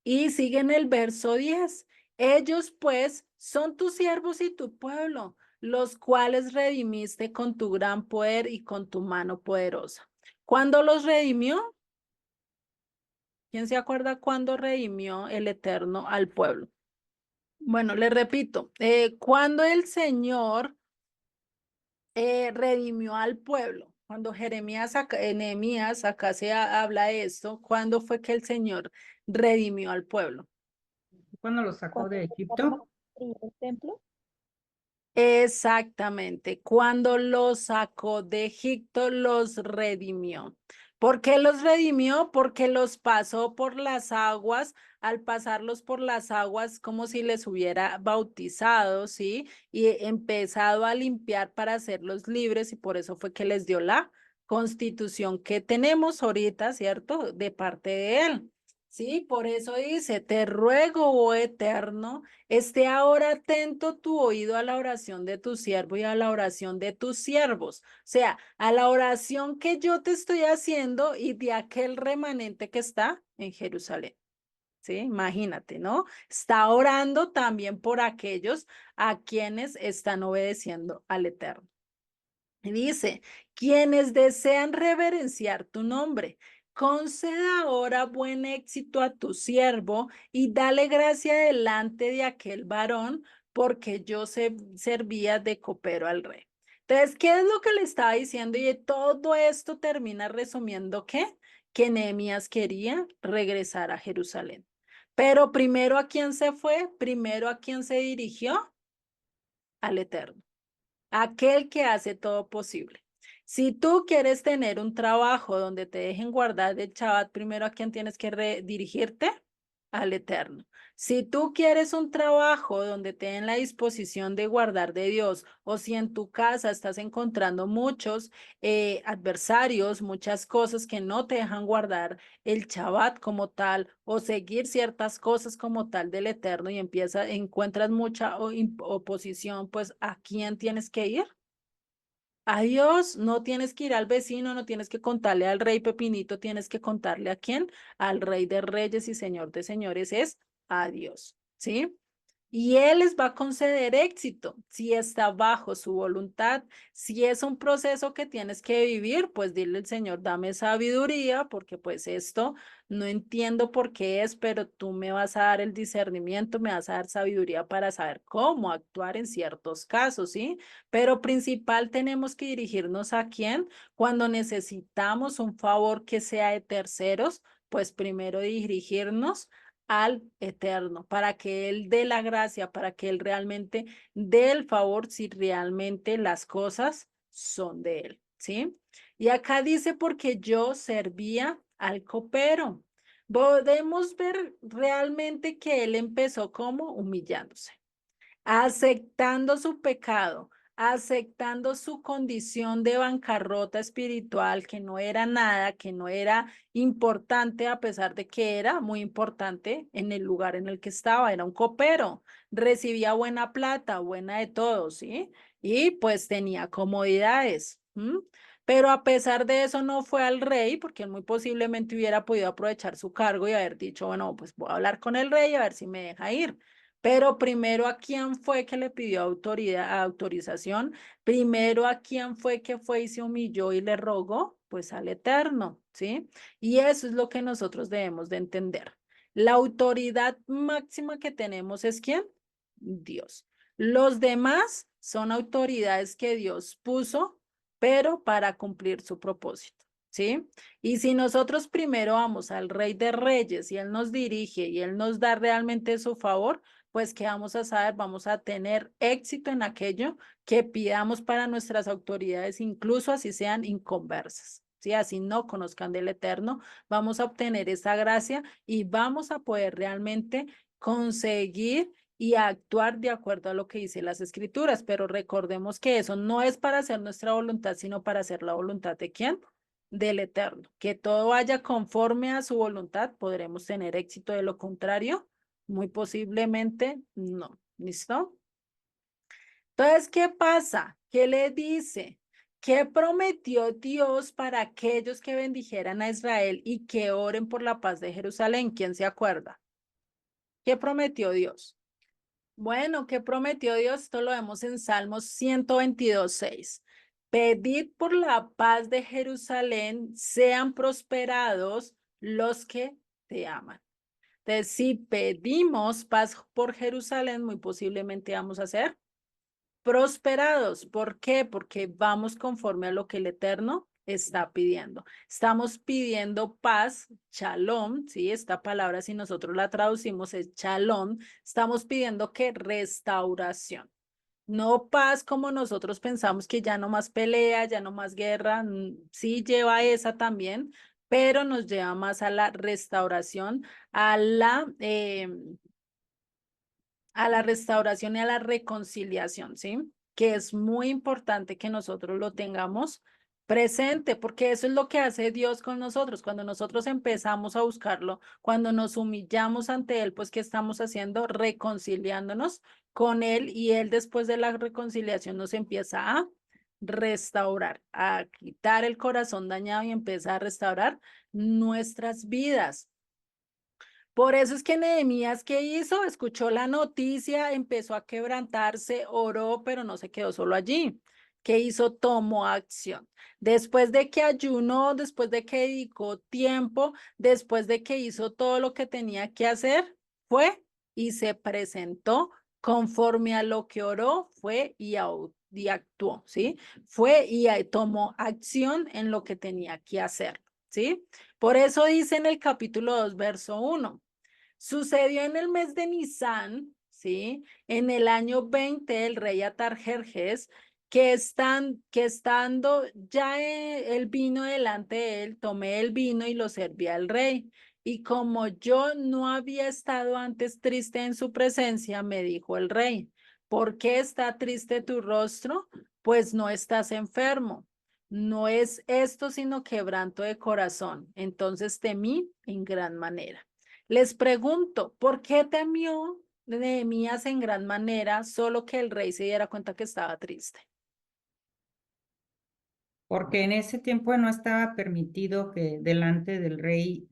Y sigue en el verso 10. Ellos pues son tus siervos y tu pueblo, los cuales redimiste con tu gran poder y con tu mano poderosa. ¿Cuándo los redimió? ¿Quién se acuerda cuándo redimió el Eterno al pueblo? Bueno, le repito, cuando el Señor redimió al pueblo, cuando Jeremías, Nehemías, acá se habla de esto, ¿cuándo fue que el Señor redimió al pueblo? Cuando lo sacó Cuando de empezaron a Egipto, construir el templo, Exactamente, cuando los sacó de Egipto, los redimió. ¿Por qué los redimió? Porque los pasó por las aguas, al pasarlos por las aguas, como si les hubiera bautizado, ¿sí? Y empezado a limpiar para hacerlos libres, y por eso fue que les dio la constitución que tenemos ahorita, ¿cierto? De parte de él. Sí, por eso dice, te ruego, oh Eterno, esté ahora atento tu oído a la oración de tu siervo y a la oración de tus siervos. O sea, a la oración que yo te estoy haciendo y de aquel remanente que está en Jerusalén. Sí, imagínate, ¿no? Está orando también por aquellos a quienes están obedeciendo al Eterno. Y dice, quienes desean reverenciar tu nombre, conceda ahora buen éxito a tu siervo y dale gracia delante de aquel varón, porque yo servía de copero al rey. Entonces, ¿qué es lo que le estaba diciendo? Y todo esto termina resumiendo que Nehemías quería regresar a Jerusalén. Pero primero, ¿a quién se fue? Primero, ¿a quién se dirigió? Al Eterno, aquel que hace todo posible. Si tú quieres tener un trabajo donde te dejen guardar el Shabbat, primero, ¿a quién tienes que dirigirte? Al Eterno. Si tú quieres un trabajo donde te den la disposición de guardar de Dios, o si en tu casa estás encontrando muchos adversarios, muchas cosas que no te dejan guardar el Shabbat como tal, o seguir ciertas cosas como tal del Eterno y encuentras mucha oposición, pues ¿a quién tienes que ir? A Dios, no tienes que ir al vecino, no tienes que contarle al rey Pepinito, tienes que contarle a quién, al Rey de Reyes y Señor de Señores, es a Dios, ¿sí? Y Él les va a conceder éxito si está bajo su voluntad. Si es un proceso que tienes que vivir, pues dile al Señor, dame sabiduría, porque pues esto no entiendo por qué es, pero tú me vas a dar el discernimiento, me vas a dar sabiduría para saber cómo actuar en ciertos casos, ¿sí? Pero principal tenemos que dirigirnos a quién cuando necesitamos un favor que sea de terceros, pues primero dirigirnos al Eterno, para que Él dé la gracia, para que Él realmente dé el favor si realmente las cosas son de Él, ¿sí? Y acá dice, porque yo servía al copero. Podemos ver realmente que Él empezó como humillándose, aceptando su pecado, aceptando su condición de bancarrota espiritual, que no era nada, que no era importante, a pesar de que era muy importante en el lugar en el que estaba, era un copero, recibía buena plata, buena de todo, ¿sí? Y pues tenía comodidades. Pero a pesar de eso no fue al rey, porque él muy posiblemente hubiera podido aprovechar su cargo y haber dicho, bueno, pues voy a hablar con el rey a ver si me deja ir. Pero primero, ¿a quién fue que le pidió autorización? Primero, ¿a quién fue que fue y se humilló y le rogó? Pues al Eterno, ¿sí? Y eso es lo que nosotros debemos de entender. La autoridad máxima que tenemos es ¿quién? Dios. Los demás son autoridades que Dios puso, pero para cumplir su propósito, ¿sí? Y si nosotros primero vamos al Rey de Reyes y Él nos dirige y Él nos da realmente su favor, pues ¿qué vamos a saber? Vamos a tener éxito en aquello que pidamos para nuestras autoridades, incluso así sean inconversas. Si así no conozcan del Eterno, vamos a obtener esa gracia y vamos a poder realmente conseguir y actuar de acuerdo a lo que dice las Escrituras. Pero recordemos que eso no es para hacer nuestra voluntad, sino para hacer la voluntad de quién? Del Eterno. Que todo vaya conforme a su voluntad, podremos tener éxito. De lo contrario, muy posiblemente no. ¿Listo? Entonces, ¿qué pasa? ¿Qué le dice? ¿Qué prometió Dios para aquellos que bendijeran a Israel y que oren por la paz de Jerusalén? ¿Quién se acuerda? ¿Qué prometió Dios? Bueno, ¿qué prometió Dios? Esto lo vemos en Salmos 122:6. Pedid por la paz de Jerusalén, sean prosperados los que te aman. Entonces, si pedimos paz por Jerusalén, muy posiblemente vamos a ser prosperados. ¿Por qué? Porque vamos conforme a lo que el Eterno está pidiendo. Estamos pidiendo paz, shalom, ¿sí? Esta palabra, si nosotros la traducimos, es shalom. Estamos pidiendo que restauración. No paz como nosotros pensamos que ya no más pelea, ya no más guerra. Sí lleva esa también, pero nos lleva más a la restauración, a la restauración y a la reconciliación, ¿sí? Que es muy importante que nosotros lo tengamos presente, porque eso es lo que hace Dios con nosotros. Cuando nosotros empezamos a buscarlo, cuando nos humillamos ante Él, pues ¿qué estamos haciendo? Reconciliándonos con Él, y Él después de la reconciliación nos empieza a restaurar, a quitar el corazón dañado y empieza a restaurar nuestras vidas. Por eso es que Nehemías, ¿qué hizo? Escuchó la noticia, empezó a quebrantarse, oró, pero no se quedó solo allí. ¿Qué hizo? Tomó acción. Después de que ayunó, después de que dedicó tiempo, después de que hizo todo lo que tenía que hacer, fue y se presentó conforme a lo que oró, fue y actuó, ¿sí? Fue y tomó acción en lo que tenía que hacer, ¿sí? Por eso dice en el capítulo 2, verso 1. Sucedió en el mes de Nisan, ¿sí? En el año 20, el rey Atarjerjes, que estando ya el vino delante de él, tomé el vino y lo serví al rey. Y como yo no había estado antes triste en su presencia, me dijo el rey, ¿por qué está triste tu rostro? Pues no estás enfermo. No es esto sino quebranto de corazón. Entonces temí en gran manera. Les pregunto, ¿por qué temió Nehemías en gran manera solo que el rey se diera cuenta que estaba triste? Porque en ese tiempo no estaba permitido que delante del rey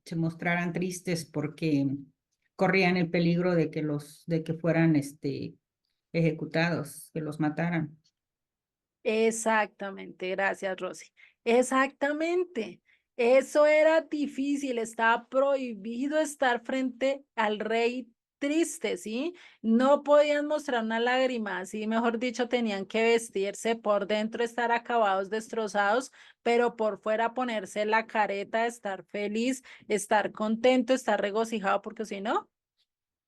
se mostraran tristes porque corrían el peligro de que de que fueran ejecutados, que los mataran. Exactamente, gracias, Rosy. Exactamente. Eso era difícil, estaba prohibido estar frente al rey triste, ¿sí? No podían mostrar una lágrima, así mejor dicho, tenían que vestirse por dentro, estar acabados, destrozados, pero por fuera ponerse la careta, estar feliz, estar contento, estar regocijado, porque si no,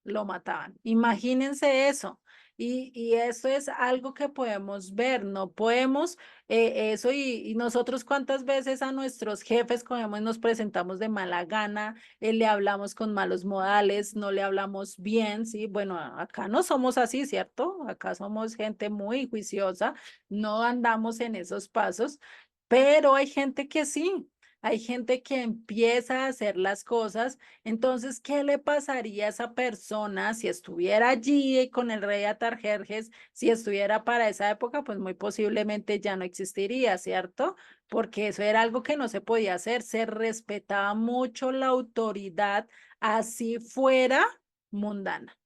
lo mataban. Imagínense eso. Y eso es algo que podemos ver, no podemos eso y nosotros cuántas veces a nuestros jefes cogemos y nos presentamos de mala gana, le hablamos con malos modales, no le hablamos bien, ¿sí? Bueno, acá no somos así, ¿cierto? Acá somos gente muy juiciosa, no andamos en esos pasos, pero hay gente que sí. Hay gente que empieza a hacer las cosas entonces, ¿qué le pasaría a esa persona si estuviera allí con el rey Atarjerjes? Si estuviera para esa época, pues muy posiblemente ya no existiría, ¿cierto? Porque eso era algo que no se podía hacer, se respetaba mucho la autoridad, así fuera mundana.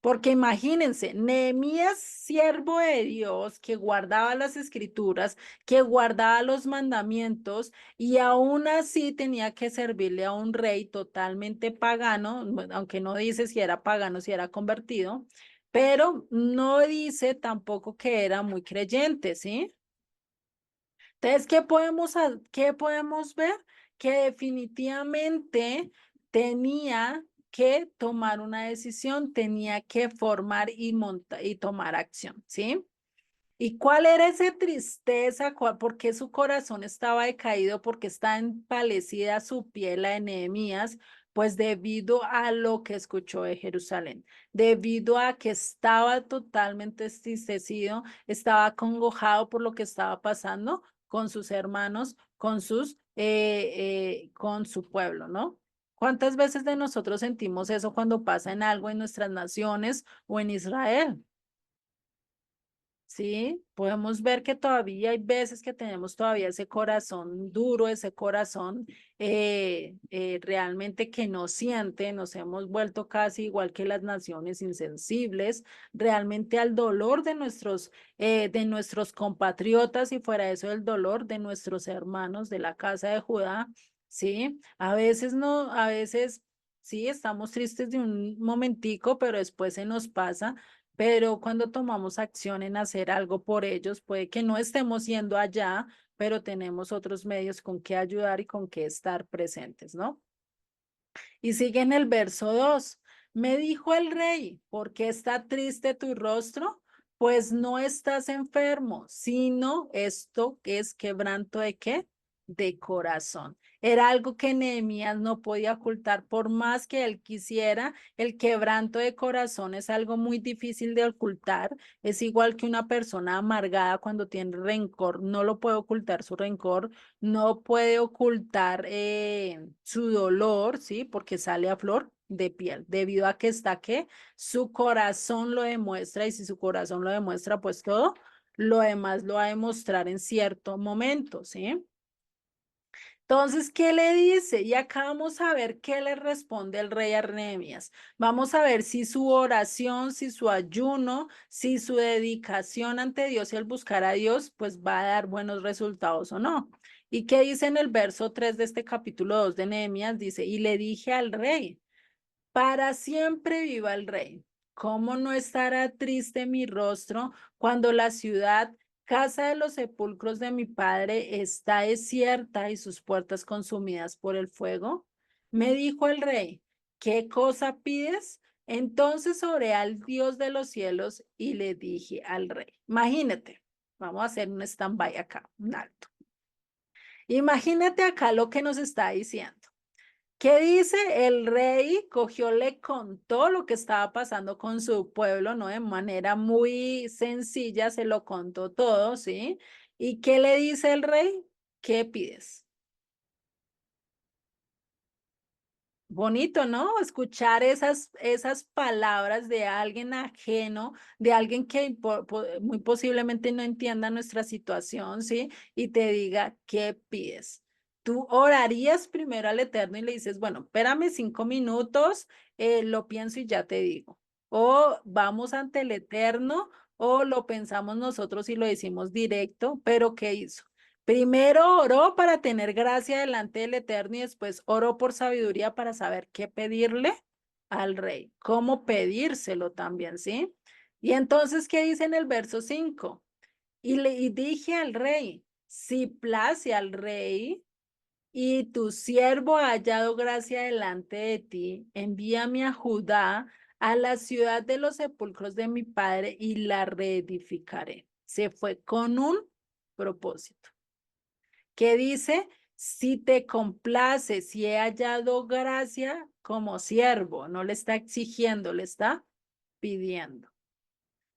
Porque imagínense, Nehemías, siervo de Dios, que guardaba las escrituras, que guardaba los mandamientos y aún así tenía que servirle a un rey totalmente pagano, bueno, aunque no dice si era pagano, si era convertido, pero no dice tampoco que era muy creyente, ¿sí? Entonces, qué podemos ver? Que definitivamente tenía que tomar una decisión, tenía que formar y tomar acción, ¿sí? ¿Y cuál era esa tristeza? ¿Por qué su corazón estaba decaído? ¿Porque está empalecida su piel, la de Nehemías? Pues debido a lo que escuchó de Jerusalén, debido a que estaba totalmente entristecido, estaba acongojado por lo que estaba pasando con sus hermanos, con su pueblo, ¿no? ¿Cuántas veces de nosotros sentimos eso cuando pasa en algo en nuestras naciones o en Israel? Sí, podemos ver que todavía hay veces que tenemos todavía ese corazón duro, ese corazón realmente que no siente, nos hemos vuelto casi igual que las naciones insensibles, realmente al dolor de nuestros compatriotas y fuera de eso el dolor de nuestros hermanos de la casa de Judá, sí, a veces no, a veces sí, estamos tristes de un momentico, pero después se nos pasa, pero cuando tomamos acción en hacer algo por ellos, puede que no estemos yendo allá, pero tenemos otros medios con que ayudar y con que estar presentes, ¿no? Y sigue en el verso 2. Me dijo el rey, ¿por qué está triste tu rostro? Pues no estás enfermo, sino esto que es quebranto de qué? De corazón. Era algo que Nehemías no podía ocultar por más que él quisiera. El quebranto de corazón es algo muy difícil de ocultar. Es igual que una persona amargada cuando tiene rencor, no lo puede ocultar su rencor, no puede ocultar su dolor, ¿sí? Porque sale a flor de piel, debido a que está que su corazón lo demuestra y si su corazón lo demuestra, pues todo lo demás lo va a demostrar en cierto momento, ¿sí? Entonces, ¿qué le dice? Y acá vamos a ver qué le responde el rey Arnemias. Vamos a ver si su oración, si su ayuno, si su dedicación ante Dios y el buscar a Dios, pues va a dar buenos resultados o no. ¿Y qué dice en el verso 3 de este capítulo 2 de Nehemías? Dice, y le dije al rey, para siempre viva el rey. ¿Cómo no estará triste mi rostro cuando la ciudad, casa de los sepulcros de mi padre, está desierta y sus puertas consumidas por el fuego? Me dijo el rey, ¿qué cosa pides? Entonces oré al Dios de los cielos y le dije al rey, imagínate, vamos a hacer un stand-by acá, un alto. Imagínate acá lo que nos está diciendo. ¿Qué dice? El rey cogió, le contó lo que estaba pasando con su pueblo, ¿no? De manera muy sencilla, se lo contó todo, ¿sí? ¿Y qué le dice el rey? ¿Qué pides? Bonito, ¿no? Escuchar esas palabras de alguien ajeno, de alguien que muy posiblemente no entienda nuestra situación, ¿sí? Y te diga, ¿qué pides? Tú orarías primero al Eterno y le dices, bueno, espérame 5 minutos, lo pienso y ya te digo. O vamos ante el Eterno, o lo pensamos nosotros y lo decimos directo, pero ¿qué hizo? Primero oró para tener gracia delante del Eterno y después oró por sabiduría para saber qué pedirle al rey, cómo pedírselo también, ¿sí? Y entonces, ¿qué dice en el verso 5? Y dije al rey, si place al rey y tu siervo ha hallado gracia delante de ti, envíame a Judá, a la ciudad de los sepulcros de mi padre y la reedificaré. Se fue con un propósito que dice, si te complace, si he hallado gracia como siervo, no le está exigiendo, le está pidiendo.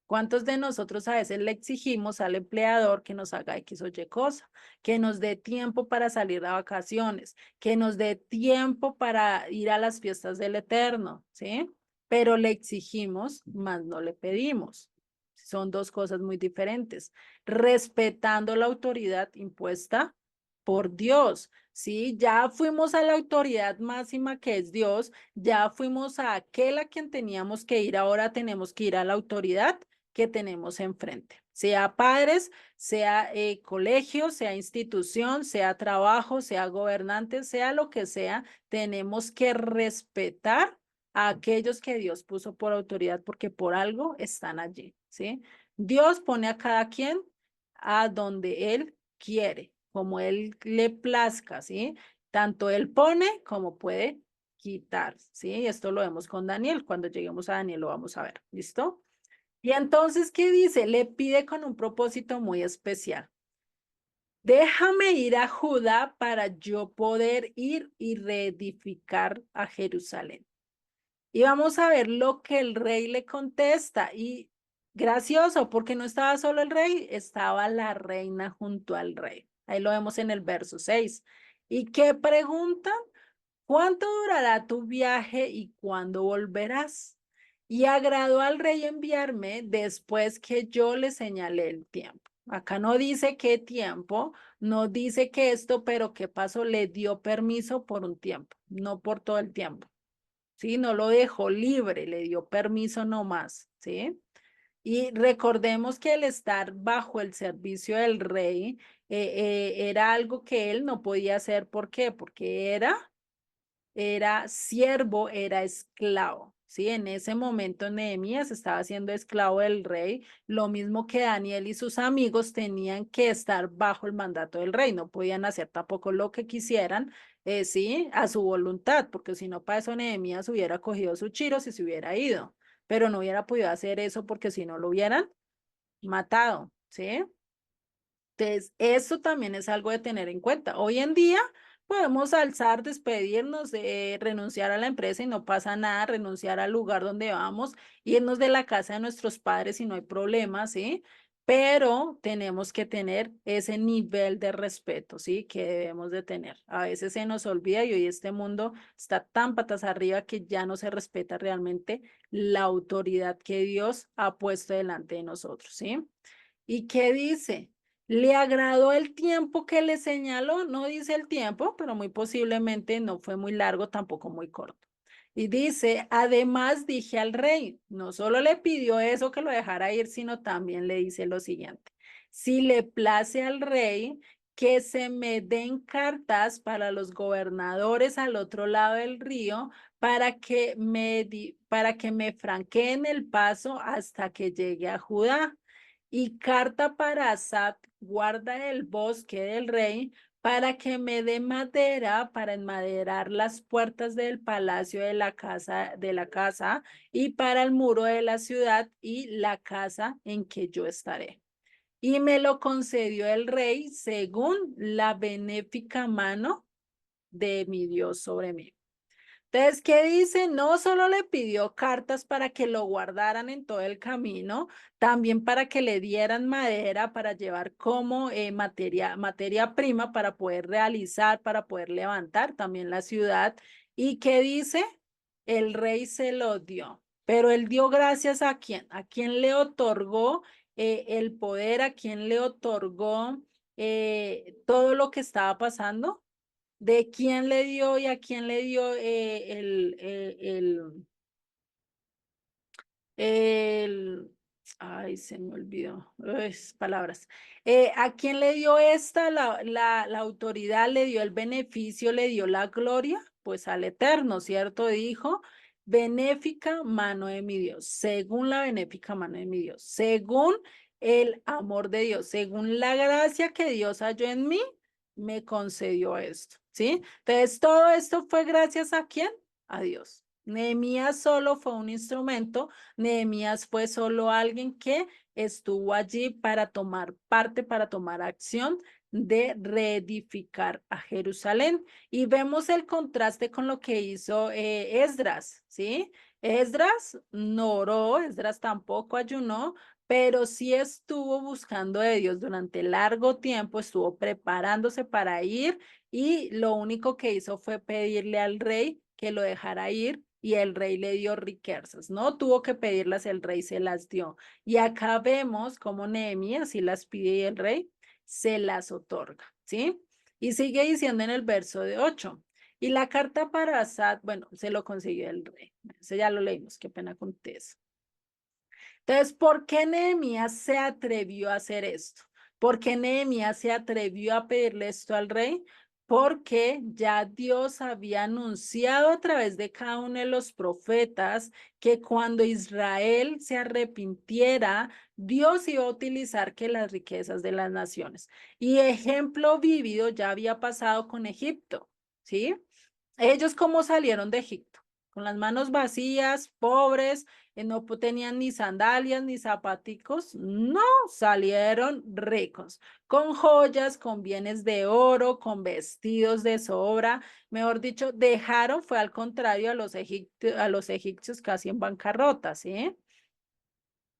¿Cuántos de nosotros a veces le exigimos al empleador que nos haga X o Y cosa, que nos dé tiempo para salir a vacaciones, que nos dé tiempo para ir a las fiestas del Eterno, ¿sí? Pero le exigimos, más no le pedimos. Son dos cosas muy diferentes. Respetando la autoridad impuesta por Dios, ¿sí? Ya fuimos a la autoridad máxima que es Dios, ya fuimos a aquel a quien teníamos que ir, ahora tenemos que ir a la autoridad que tenemos enfrente, sea padres, sea colegio, sea institución, sea trabajo, sea gobernante, sea lo que sea, tenemos que respetar a aquellos que Dios puso por autoridad porque por algo están allí, ¿sí? Dios pone a cada quien a donde Él quiere, como Él le plazca, ¿sí? Tanto Él pone como puede quitar, ¿sí? Esto lo vemos con Daniel, cuando lleguemos a Daniel lo vamos a ver, ¿listo? Y entonces, ¿qué dice? Le pide con un propósito muy especial. Déjame ir a Judá para yo poder ir y reedificar a Jerusalén. Y vamos a ver lo que el rey le contesta. Y gracioso, porque no estaba solo el rey, estaba la reina junto al rey. Ahí lo vemos en el verso 6. ¿Y qué pregunta? ¿Cuánto durará tu viaje y cuándo volverás? Y agradó al rey enviarme después que yo le señalé el tiempo. Acá no dice qué tiempo, no dice que esto, pero qué pasó, le dio permiso por un tiempo, no por todo el tiempo, ¿sí? No lo dejó libre, le dio permiso nomás, ¿sí? Y recordemos que el estar bajo el servicio del rey era algo que él no podía hacer. ¿Por qué? Porque era siervo, era esclavo. Sí, en ese momento Nehemías estaba siendo esclavo del rey, lo mismo que Daniel y sus amigos tenían que estar bajo el mandato del rey, no podían hacer tampoco lo que quisieran, sí, a su voluntad, porque si no, para eso Nehemías hubiera cogido sus chiros y se hubiera ido, pero no hubiera podido hacer eso porque si no lo hubieran matado, ¿sí? Entonces, eso también es algo de tener en cuenta. Hoy en día podemos alzar, despedirnos, renunciar a la empresa y no pasa nada, renunciar al lugar donde vamos, irnos de la casa de nuestros padres y no hay problema, ¿sí? Pero tenemos que tener ese nivel de respeto, ¿sí? Que debemos de tener. A veces se nos olvida y hoy este mundo está tan patas arriba que ya no se respeta realmente la autoridad que Dios ha puesto delante de nosotros, ¿sí? ¿Y qué dice? ¿Le agradó el tiempo que le señaló? No dice el tiempo, pero muy posiblemente no fue muy largo, tampoco muy corto. Y dice, además dije al rey, no solo le pidió eso que lo dejara ir, sino también le dice lo siguiente, si le place al rey que se me den cartas para los gobernadores al otro lado del río para que me franqueen el paso hasta que llegue a Judá y carta para Asap, guarda del bosque del rey, para que me dé madera para enmaderar las puertas del palacio de la casa y para el muro de la ciudad y la casa en que yo estaré. Y me lo concedió el rey según la benéfica mano de mi Dios sobre mí. Entonces, ¿qué dice? No solo le pidió cartas para que lo guardaran en todo el camino, también para que le dieran madera para llevar como materia prima para poder realizar, para poder levantar también la ciudad ¿Y qué dice? El rey se lo dio. Pero él dio gracias a quién? ¿A quién le otorgó el poder? ¿A quién le otorgó todo lo que estaba pasando? ¿De quién le dio y a quién le dio el, ay, se me olvidó, palabras. ¿A quién le dio la autoridad, le dio el beneficio, le dio la gloria? Pues al Eterno, ¿cierto? Dijo, benéfica mano de mi Dios, según la benéfica mano de mi Dios, según el amor de Dios, según la gracia que Dios halló en mí, me concedió esto, ¿sí? Entonces, todo esto fue gracias a quién? A Dios. Nehemías solo fue un instrumento. Nehemías fue solo alguien que estuvo allí para tomar parte, para tomar acción de reedificar a Jerusalén. Y vemos el contraste con lo que hizo Esdras, ¿sí? Esdras no oró, Esdras tampoco ayunó, pero sí estuvo buscando de Dios durante largo tiempo, estuvo preparándose para ir y lo único que hizo fue pedirle al rey que lo dejara ir y el rey le dio riquezas, no tuvo que pedirlas, el rey se las dio. Y acá vemos cómo Nehemías si las pide y el rey se las otorga, ¿sí? Y sigue diciendo en el verso de 8. Y la carta para Asad, bueno, se lo consiguió el rey. Ese ya lo leímos, qué pena con eso. Entonces, ¿por qué Nehemías se atrevió a hacer esto? ¿Por qué Nehemías se atrevió a pedirle esto al rey? Porque ya Dios había anunciado a través de cada uno de los profetas que cuando Israel se arrepintiera, Dios iba a utilizar que las riquezas de las naciones. Y ejemplo vívido ya había pasado con Egipto, ¿sí? Ellos cómo salieron de Egipto, con las manos vacías, pobres, no tenían ni sandalias ni zapaticos, no, salieron ricos, con joyas, con bienes de oro, con vestidos de sobra, mejor dicho, dejaron, fue al contrario a los egipcios casi en bancarrota, ¿sí?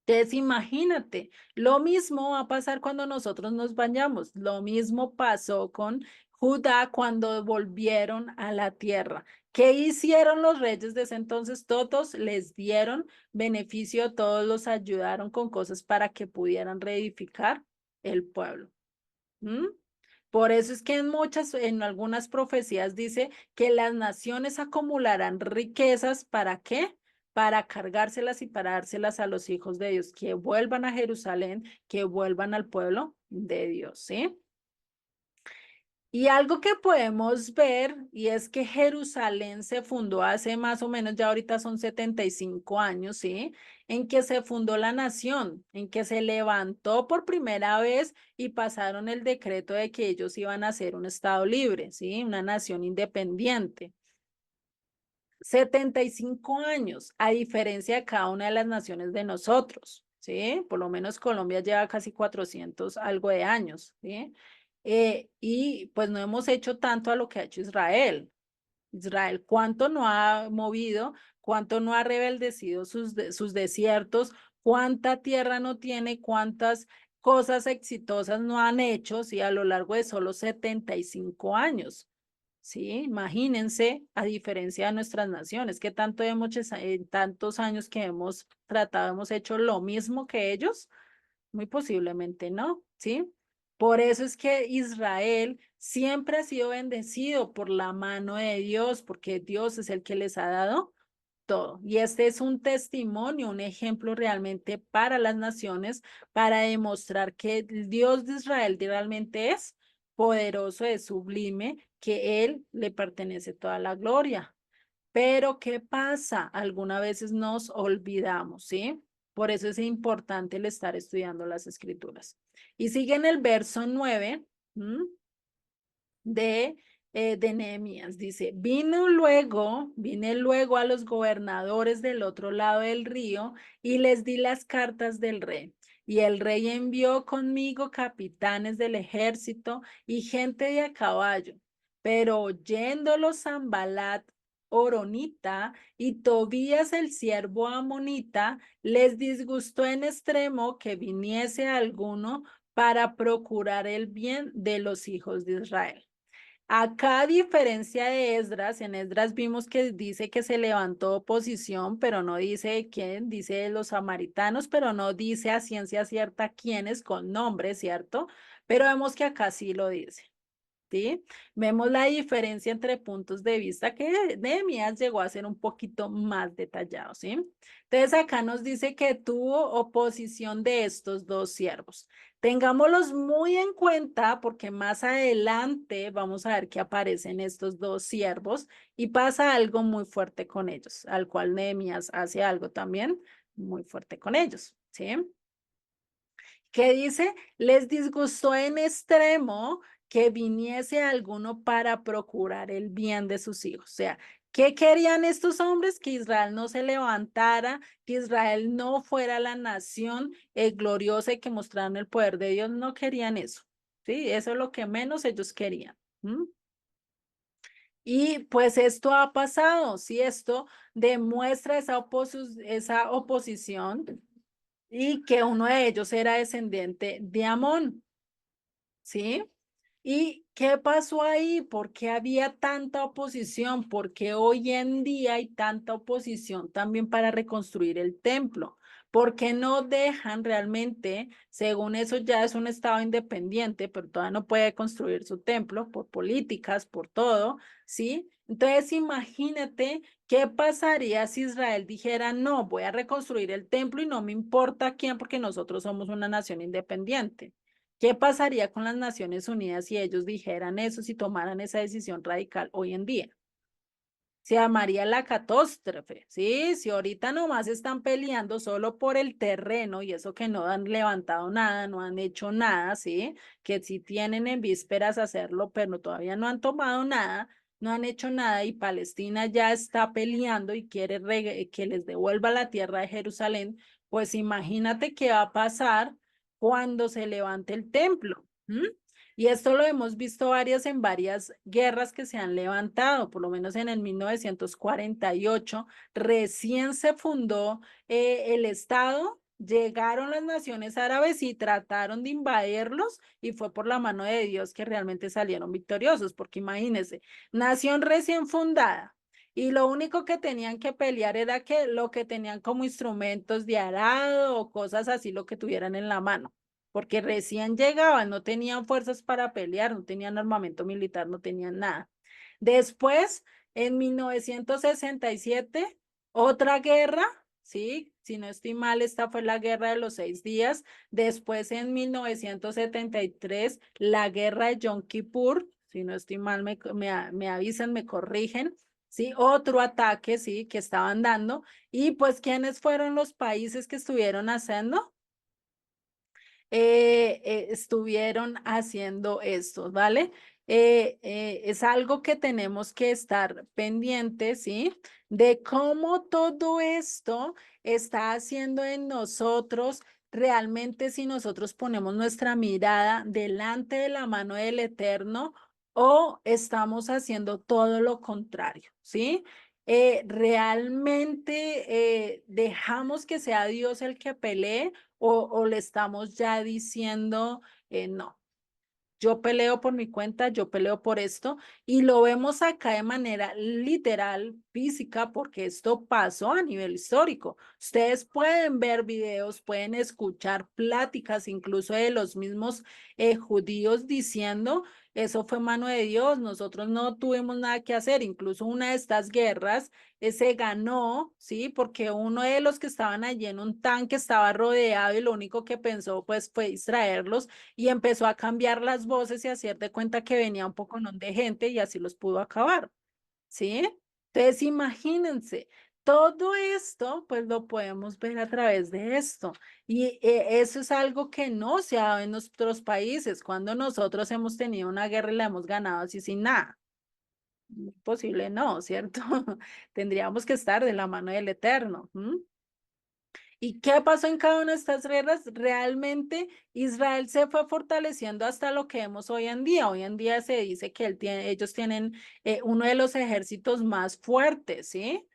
Entonces, imagínate, lo mismo va a pasar cuando nosotros nos bañamos. Lo mismo pasó con Judá cuando volvieron a la tierra. ¿Qué hicieron los reyes de ese entonces? Todos les dieron beneficio, todos los ayudaron con cosas para que pudieran reedificar el pueblo. ¿Mm? Por eso es que en algunas profecías dice que las naciones acumularán riquezas, ¿para qué? Para cargárselas y para dárselas a los hijos de Dios, que vuelvan a Jerusalén, que vuelvan al pueblo de Dios, ¿sí? Y algo que podemos ver, y es que Jerusalén se fundó hace más o menos, ya ahorita son 75 años, ¿sí? En que se fundó la nación, en que se levantó por primera vez y pasaron el decreto de que ellos iban a ser un estado libre, ¿sí? Una nación independiente. 75 años, a diferencia de cada una de las naciones de nosotros, ¿sí? Por lo menos Colombia lleva casi 400 algo de años, ¿sí? Y pues no hemos hecho tanto a lo que ha hecho Israel. Israel, ¿cuánto no ha movido? ¿Cuánto no ha rebeldecido sus desiertos? ¿Cuánta tierra no tiene? ¿Cuántas cosas exitosas no han hecho? Sí, a lo largo de solo 75 años. Sí, imagínense, a diferencia de nuestras naciones, que tanto hemos, en tantos años que hemos tratado, hemos hecho lo mismo que ellos, muy posiblemente no, ¿sí? Por eso es que Israel siempre ha sido bendecido por la mano de Dios, porque Dios es el que les ha dado todo. Y este es un testimonio, un ejemplo realmente para las naciones, para demostrar que el Dios de Israel realmente es poderoso, es sublime, que Él le pertenece toda la gloria. Pero ¿qué pasa? Algunas veces nos olvidamos, ¿sí? Por eso es importante el estar estudiando las escrituras. Y sigue en el verso 9 de Nehemías. Dice, vine luego a los gobernadores del otro lado del río y les di las cartas del rey. Y el rey envió conmigo capitanes del ejército y gente de a caballo. Pero oyéndolo Zambalat Oronita y Tobías el siervo amonita, les disgustó en extremo que viniese alguno para procurar el bien de los hijos de Israel. Acá, a diferencia de Esdras, en Esdras vimos que dice que se levantó oposición, pero no dice quién, dice los samaritanos, pero no dice a ciencia cierta quiénes con nombre, ¿cierto? Pero vemos que acá sí lo dice. ¿Sí? Vemos la diferencia entre puntos de vista que Nehemías llegó a ser un poquito más detallado, ¿sí? Entonces acá nos dice que tuvo oposición de estos dos siervos. Tengámoslos muy en cuenta porque más adelante vamos a ver que aparecen estos dos siervos y pasa algo muy fuerte con ellos, al cual Nehemías hace algo también muy fuerte con ellos, ¿sí? ¿Qué dice? Les disgustó en extremo que viniese alguno para procurar el bien de sus hijos. O sea, ¿qué querían estos hombres? Que Israel no se levantara, que Israel no fuera la nación gloriosa y que mostraran el poder de Dios. No querían eso. ¿Sí? Eso es lo que menos ellos querían. ¿Mm? Y pues esto ha pasado, ¿sí? Esto demuestra esa oposición y que uno de ellos era descendiente de Amón, ¿sí? ¿Y qué pasó ahí? ¿Por qué había tanta oposición? ¿Por qué hoy en día hay tanta oposición también para reconstruir el templo? ¿Por qué no dejan realmente, según eso ya es un estado independiente, pero todavía no puede construir su templo por políticas, por todo, ¿sí? Entonces imagínate qué pasaría si Israel dijera, no, voy a reconstruir el templo y no me importa quién, porque nosotros somos una nación independiente. ¿Qué pasaría con las Naciones Unidas si ellos dijeran eso, si tomaran esa decisión radical hoy en día? Se llamaría la catástrofe, ¿sí? Si ahorita nomás están peleando solo por el terreno y eso que no han levantado nada, no han hecho nada, ¿sí? Que sí tienen en vísperas hacerlo, pero todavía no han tomado nada, no han hecho nada y Palestina ya está peleando y quiere que les devuelva la tierra de Jerusalén, pues imagínate qué va a pasar cuando se levante el templo. ¿M? Y esto lo hemos visto en varias guerras que se han levantado, por lo menos en el 1948, recién se fundó el Estado, llegaron las naciones árabes y trataron de invadirlos y fue por la mano de Dios que realmente salieron victoriosos, porque imagínense, nación recién fundada. Y lo único que tenían que pelear era que lo que tenían como instrumentos de arado o cosas así, lo que tuvieran en la mano porque recién llegaban, no tenían fuerzas para pelear, no tenían armamento militar, no tenían nada. Después, en 1967, otra guerra, ¿sí? Si no estoy mal, esta fue la guerra de los 6 días. Después, en 1973, la guerra de Yom Kippur, si no estoy mal, me avisan, me corrigen. Sí, otro ataque, sí, que estaban dando. Y pues, ¿quiénes fueron los países que estuvieron haciendo? Estuvieron haciendo esto, ¿vale? Es algo que tenemos que estar pendientes, ¿sí? De cómo todo esto está haciendo en nosotros, realmente si nosotros ponemos nuestra mirada delante de la mano del Eterno o estamos haciendo todo lo contrario, ¿sí? Realmente dejamos que sea Dios el que pelee o le estamos ya diciendo, no, yo peleo por mi cuenta, yo peleo por esto, y lo vemos acá de manera literal, física, porque esto pasó a nivel histórico. Ustedes pueden ver videos, pueden escuchar pláticas incluso de los mismos judíos diciendo, eso fue mano de Dios, nosotros no tuvimos nada que hacer, incluso una de estas guerras se ganó, ¿sí? Porque uno de los que estaban allí en un tanque estaba rodeado y lo único que pensó pues fue distraerlos y empezó a cambiar las voces y a hacer de cuenta que venía un poco de gente y así los pudo acabar, ¿sí? Entonces, imagínense, todo esto, pues lo podemos ver a través de esto. Y eso es algo que no se ha dado en nuestros países, cuando nosotros hemos tenido una guerra y la hemos ganado así sin nada. Posible no, ¿cierto? Tendríamos que estar de la mano del Eterno. ¿M? ¿Y qué pasó en cada una de estas guerras? Realmente Israel se fue fortaleciendo hasta lo que vemos hoy en día. Hoy en día se dice que ellos tienen uno de los ejércitos más fuertes, ¿sí?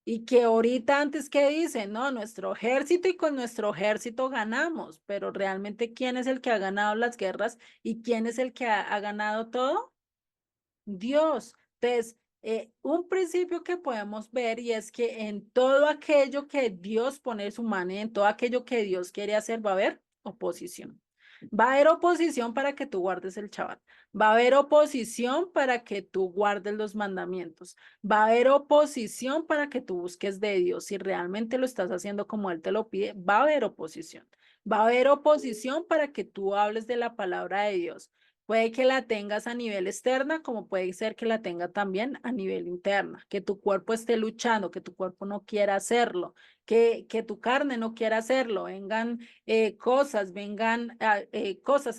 Y que ahorita antes que dicen, no, nuestro ejército y con nuestro ejército ganamos, pero realmente ¿quién es el que ha ganado las guerras y quién es el que ha ganado todo? Dios. Entonces, un principio que podemos ver y es que en todo aquello que Dios pone su mano, en todo aquello que Dios quiere hacer, va a haber oposición. Va a haber oposición para que tú guardes el Shabbat. Va a haber oposición para que tú guardes los mandamientos. Va a haber oposición para que tú busques de Dios. Si realmente lo estás haciendo como Él te lo pide, va a haber oposición. Va a haber oposición para que tú hables de la palabra de Dios. Puede que la tengas a nivel externa, como puede ser que la tenga también a nivel interna, que tu cuerpo esté luchando, que tu cuerpo no quiera hacerlo, que tu carne no quiera hacerlo, vengan cosas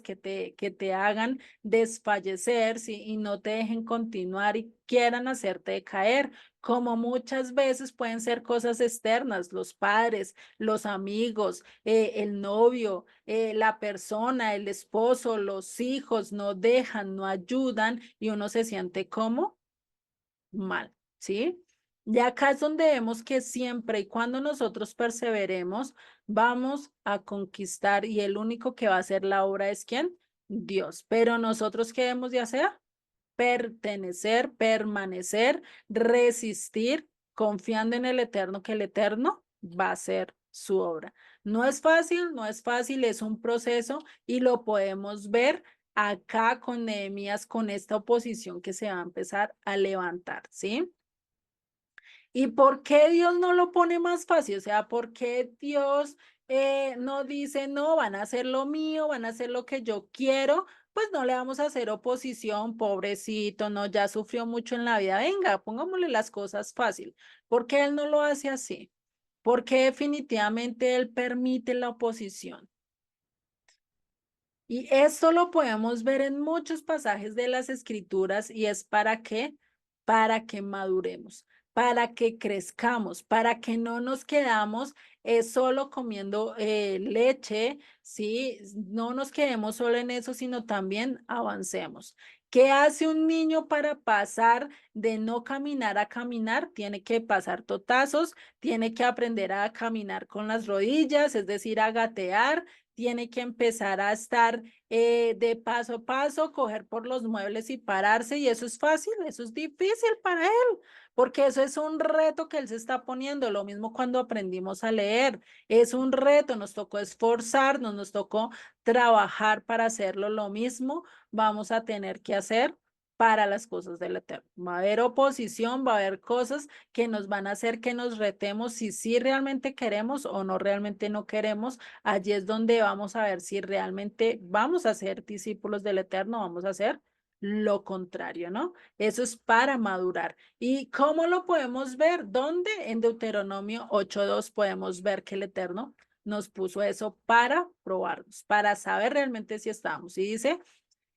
que te hagan desfallecer, ¿sí? Y no te dejen continuar y quieran hacerte caer, como muchas veces pueden ser cosas externas, los padres, los amigos, el novio, la persona, el esposo, los hijos no dejan, no ayudan y uno se siente como mal, ¿sí? Y acá es donde vemos que siempre y cuando nosotros perseveremos, vamos a conquistar y el único que va a hacer la obra es ¿quién? Dios. Pero nosotros, ¿qué debemos de hacer? Pertenecer, permanecer, resistir, confiando en el Eterno, que el Eterno va a hacer su obra. No es fácil, no es fácil, es un proceso y lo podemos ver acá con Nehemías, con esta oposición que se va a empezar a levantar, ¿sí? ¿Y por qué Dios no lo pone más fácil? O sea, ¿por qué Dios no dice, no, van a hacer lo mío, van a hacer lo que yo quiero? Pues no le vamos a hacer oposición, pobrecito, no, ya sufrió mucho en la vida. Venga, pongámosle las cosas fácil. ¿Por qué Él no lo hace así? Porque definitivamente Él permite la oposición. Y esto lo podemos ver en muchos pasajes de las escrituras y es para qué, para que maduremos, para que crezcamos, para que no nos quedamos solo comiendo leche, ¿sí? No nos quedemos solo en eso, sino también avancemos. ¿Qué hace un niño para pasar de no caminar a caminar? Tiene que pasar totazos, tiene que aprender a caminar con las rodillas, es decir, a gatear, tiene que empezar a estar de paso a paso, coger por los muebles y pararse, y eso es fácil, eso es difícil para él, porque eso es un reto que él se está poniendo, lo mismo cuando aprendimos a leer, es un reto, nos tocó esforzarnos, nos tocó trabajar para hacerlo, lo mismo vamos a tener que hacer para las cosas del Eterno. Va a haber oposición, va a haber cosas que nos van a hacer que nos retemos si sí realmente queremos o no realmente no queremos. Allí es donde vamos a ver si realmente vamos a ser discípulos del Eterno, vamos a hacer lo contrario, ¿no? Eso es para madurar. ¿Y cómo lo podemos ver? ¿Dónde? En Deuteronomio 8:2 podemos ver que el Eterno nos puso eso para probarnos, para saber realmente si estamos. Y dice,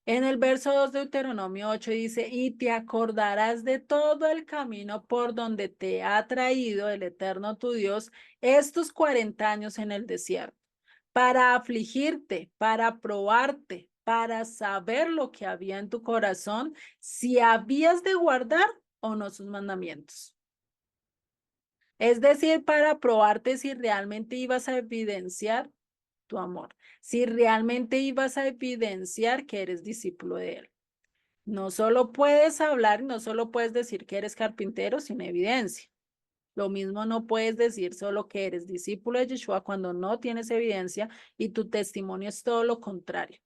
en el verso 2 de Deuteronomio 8 dice, y te acordarás de todo el camino por donde te ha traído el Eterno tu Dios estos 40 años en el desierto, para afligirte, para probarte, para saber lo que había en tu corazón, si habías de guardar o no sus mandamientos. Es decir, para probarte si realmente ibas a evidenciar tu amor, si realmente ibas a evidenciar que eres discípulo de Él. No solo puedes hablar, no solo puedes decir que eres carpintero sin evidencia. Lo mismo no puedes decir solo que eres discípulo de Yeshua cuando no tienes evidencia y tu testimonio es todo lo contrario.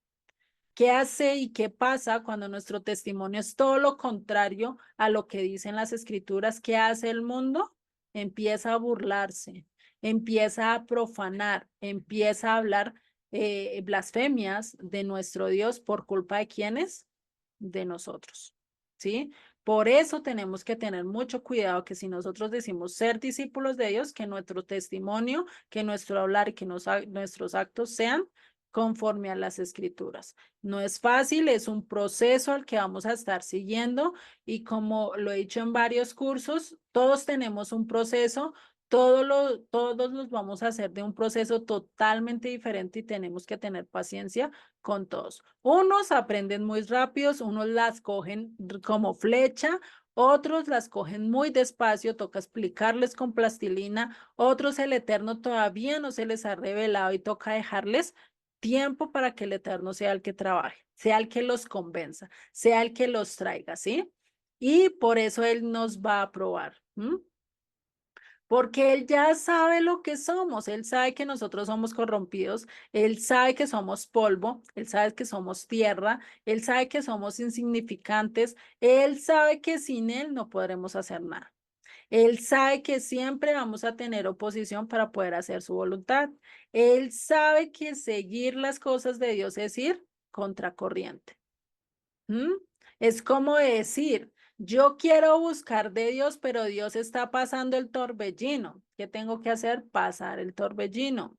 ¿Qué hace y qué pasa cuando nuestro testimonio es todo lo contrario a lo que dicen las escrituras? ¿Qué hace el mundo? Empieza a burlarse, empieza a profanar, empieza a hablar blasfemias de nuestro Dios por culpa de quiénes? De nosotros, ¿sí? Por eso tenemos que tener mucho cuidado que si nosotros decimos ser discípulos de Dios, que nuestro testimonio, que nuestro hablar y que nuestros actos sean conforme a las escrituras. No es fácil, es un proceso al que vamos a estar siguiendo y como lo he dicho en varios cursos, todos tenemos un proceso, todos los vamos a hacer de un proceso totalmente diferente y tenemos que tener paciencia con todos. Unos aprenden muy rápidos, unos las cogen como flecha, otros las cogen muy despacio, toca explicarles con plastilina, otros el Eterno todavía no se les ha revelado y toca dejarles tiempo para que el Eterno sea el que trabaje, sea el que los convenza, sea el que los traiga, ¿sí? Y por eso Él nos va a probar. Porque Él ya sabe lo que somos, Él sabe que nosotros somos corrompidos, Él sabe que somos polvo, Él sabe que somos tierra, Él sabe que somos insignificantes, Él sabe que sin Él no podremos hacer nada. Él sabe que siempre vamos a tener oposición para poder hacer su voluntad. Él sabe que seguir las cosas de Dios es ir contracorriente. ¿Mm? Es como decir, yo quiero buscar de Dios, pero Dios está pasando el torbellino. ¿Qué tengo que hacer? Pasar el torbellino.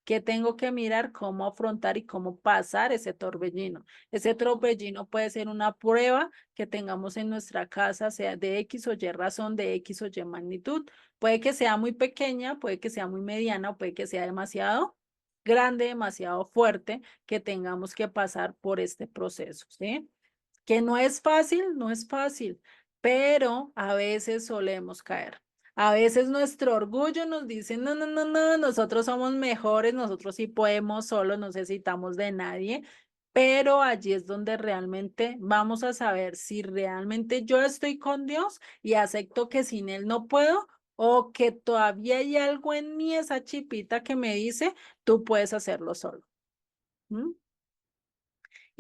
¿Qué tengo que mirar? Cómo afrontar y cómo pasar ese torbellino. Ese torbellino puede ser una prueba que tengamos en nuestra casa, sea de X o Y razón, de X o Y magnitud. Puede que sea muy pequeña, puede que sea muy mediana, o puede que sea demasiado grande, demasiado fuerte, que tengamos que pasar por este proceso, ¿sí? Que no es fácil, no es fácil, pero a veces solemos caer. A veces nuestro orgullo nos dice, no, no, no, no, nosotros somos mejores, nosotros sí podemos solos, no necesitamos de nadie, pero allí es donde realmente vamos a saber si realmente yo estoy con Dios y acepto que sin Él no puedo o que todavía hay algo en mí, esa chipita que me dice, tú puedes hacerlo solo. ¿Mm?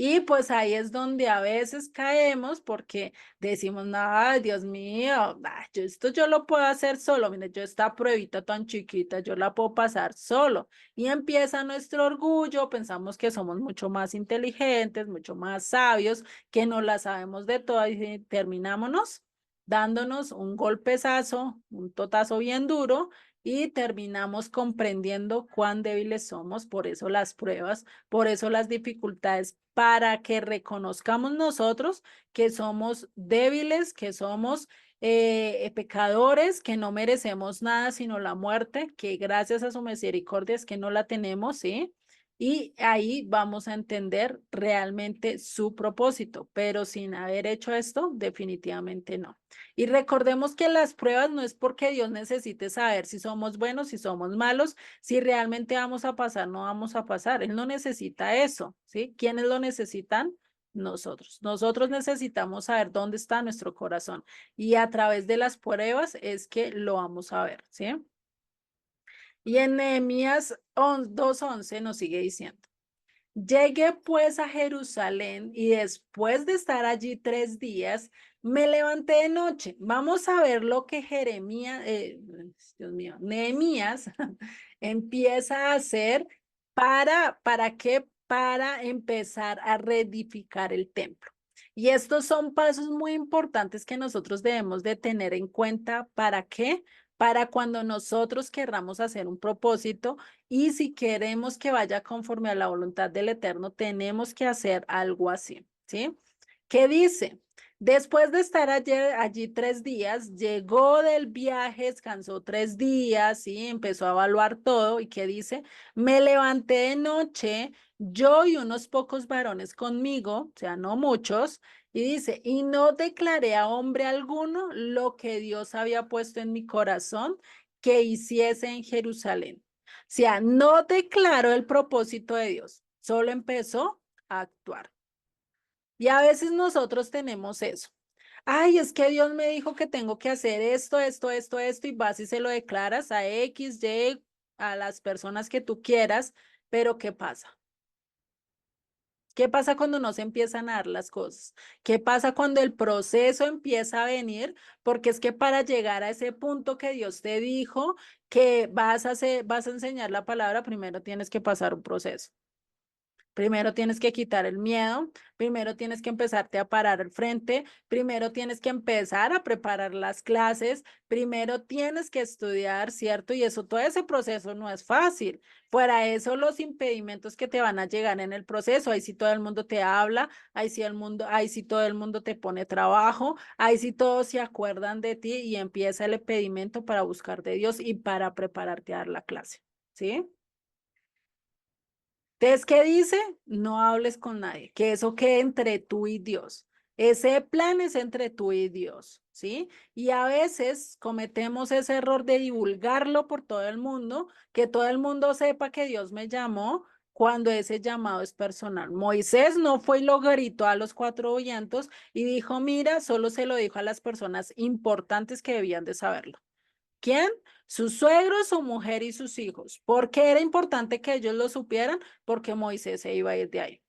Y pues ahí es donde a veces caemos porque decimos, no, ay, Dios mío, esto yo lo puedo hacer solo, mire, yo esta pruebita tan chiquita, yo la puedo pasar solo. Y empieza nuestro orgullo, pensamos que somos mucho más inteligentes, mucho más sabios, que no la sabemos de todo y terminámonos dándonos un golpezazo, un totazo bien duro y terminamos comprendiendo cuán débiles somos, por eso las pruebas, por eso las dificultades, para que reconozcamos nosotros que somos débiles, que somos pecadores, que no merecemos nada sino la muerte, que gracias a su misericordia es que no la tenemos, ¿sí? Y ahí vamos a entender realmente su propósito, pero sin haber hecho esto, definitivamente no. Y recordemos que las pruebas no es porque Dios necesite saber si somos buenos, si somos malos, si realmente vamos a pasar, no vamos a pasar. Él no necesita eso, ¿sí? ¿Quiénes lo necesitan? Nosotros. Nosotros necesitamos saber dónde está nuestro corazón y a través de las pruebas es que lo vamos a ver, ¿sí? Y en Nehemías 2:11 nos sigue diciendo. Llegué pues a Jerusalén y después de estar allí 3 días, me levanté de noche. Vamos a ver lo que Jeremías, Dios mío, Nehemías empieza a hacer ¿para qué? Para empezar a reedificar el templo. Y estos son pasos muy importantes que nosotros debemos de tener en cuenta. ¿Para qué? Para cuando nosotros querramos hacer un propósito y si queremos que vaya conforme a la voluntad del Eterno, tenemos que hacer algo así, ¿sí? ¿Qué dice? Después de estar allí 3 días, llegó del viaje, descansó 3 días, ¿sí? Empezó a evaluar todo y ¿qué dice? Me levanté de noche, yo y unos pocos varones conmigo, o sea, no muchos, y dice, y no declaré a hombre alguno lo que Dios había puesto en mi corazón que hiciese en Jerusalén. O sea, no declaró el propósito de Dios, solo empezó a actuar. Y a veces nosotros tenemos eso. Ay, es que Dios me dijo que tengo que hacer esto, esto, esto, esto, y vas y se lo declaras a X, Y, a las personas que tú quieras, pero ¿qué pasa? ¿Qué pasa cuando no se empiezan a dar las cosas? ¿Qué pasa cuando el proceso empieza a venir? Porque es que para llegar a ese punto que Dios te dijo que vas a hacer, vas a enseñar la palabra, primero tienes que pasar un proceso. Primero tienes que quitar el miedo, primero tienes que empezarte a parar al frente, primero tienes que empezar a preparar las clases, primero tienes que estudiar, ¿cierto? Y eso, todo ese proceso no es fácil. Fuera eso, los impedimentos que te van a llegar en el proceso, ahí sí todo el mundo te habla, ahí sí todo el mundo te pone trabajo, ahí sí todos se acuerdan de ti y empieza el impedimento para buscar de Dios y para prepararte a dar la clase, ¿sí? Entonces, ¿qué dice? No hables con nadie, que eso quede entre tú y Dios. Ese plan es entre tú y Dios, ¿sí? Y a veces cometemos ese error de divulgarlo por todo el mundo, que todo el mundo sepa que Dios me llamó cuando ese llamado es personal. Moisés no fue y lo gritó a los cuatro vientos y dijo, mira, solo se lo dijo a las personas importantes que debían de saberlo. ¿Quién? Sus suegros, su mujer y sus hijos. ¿Por qué era importante que ellos lo supieran? Porque Moisés se iba a ir de ahí.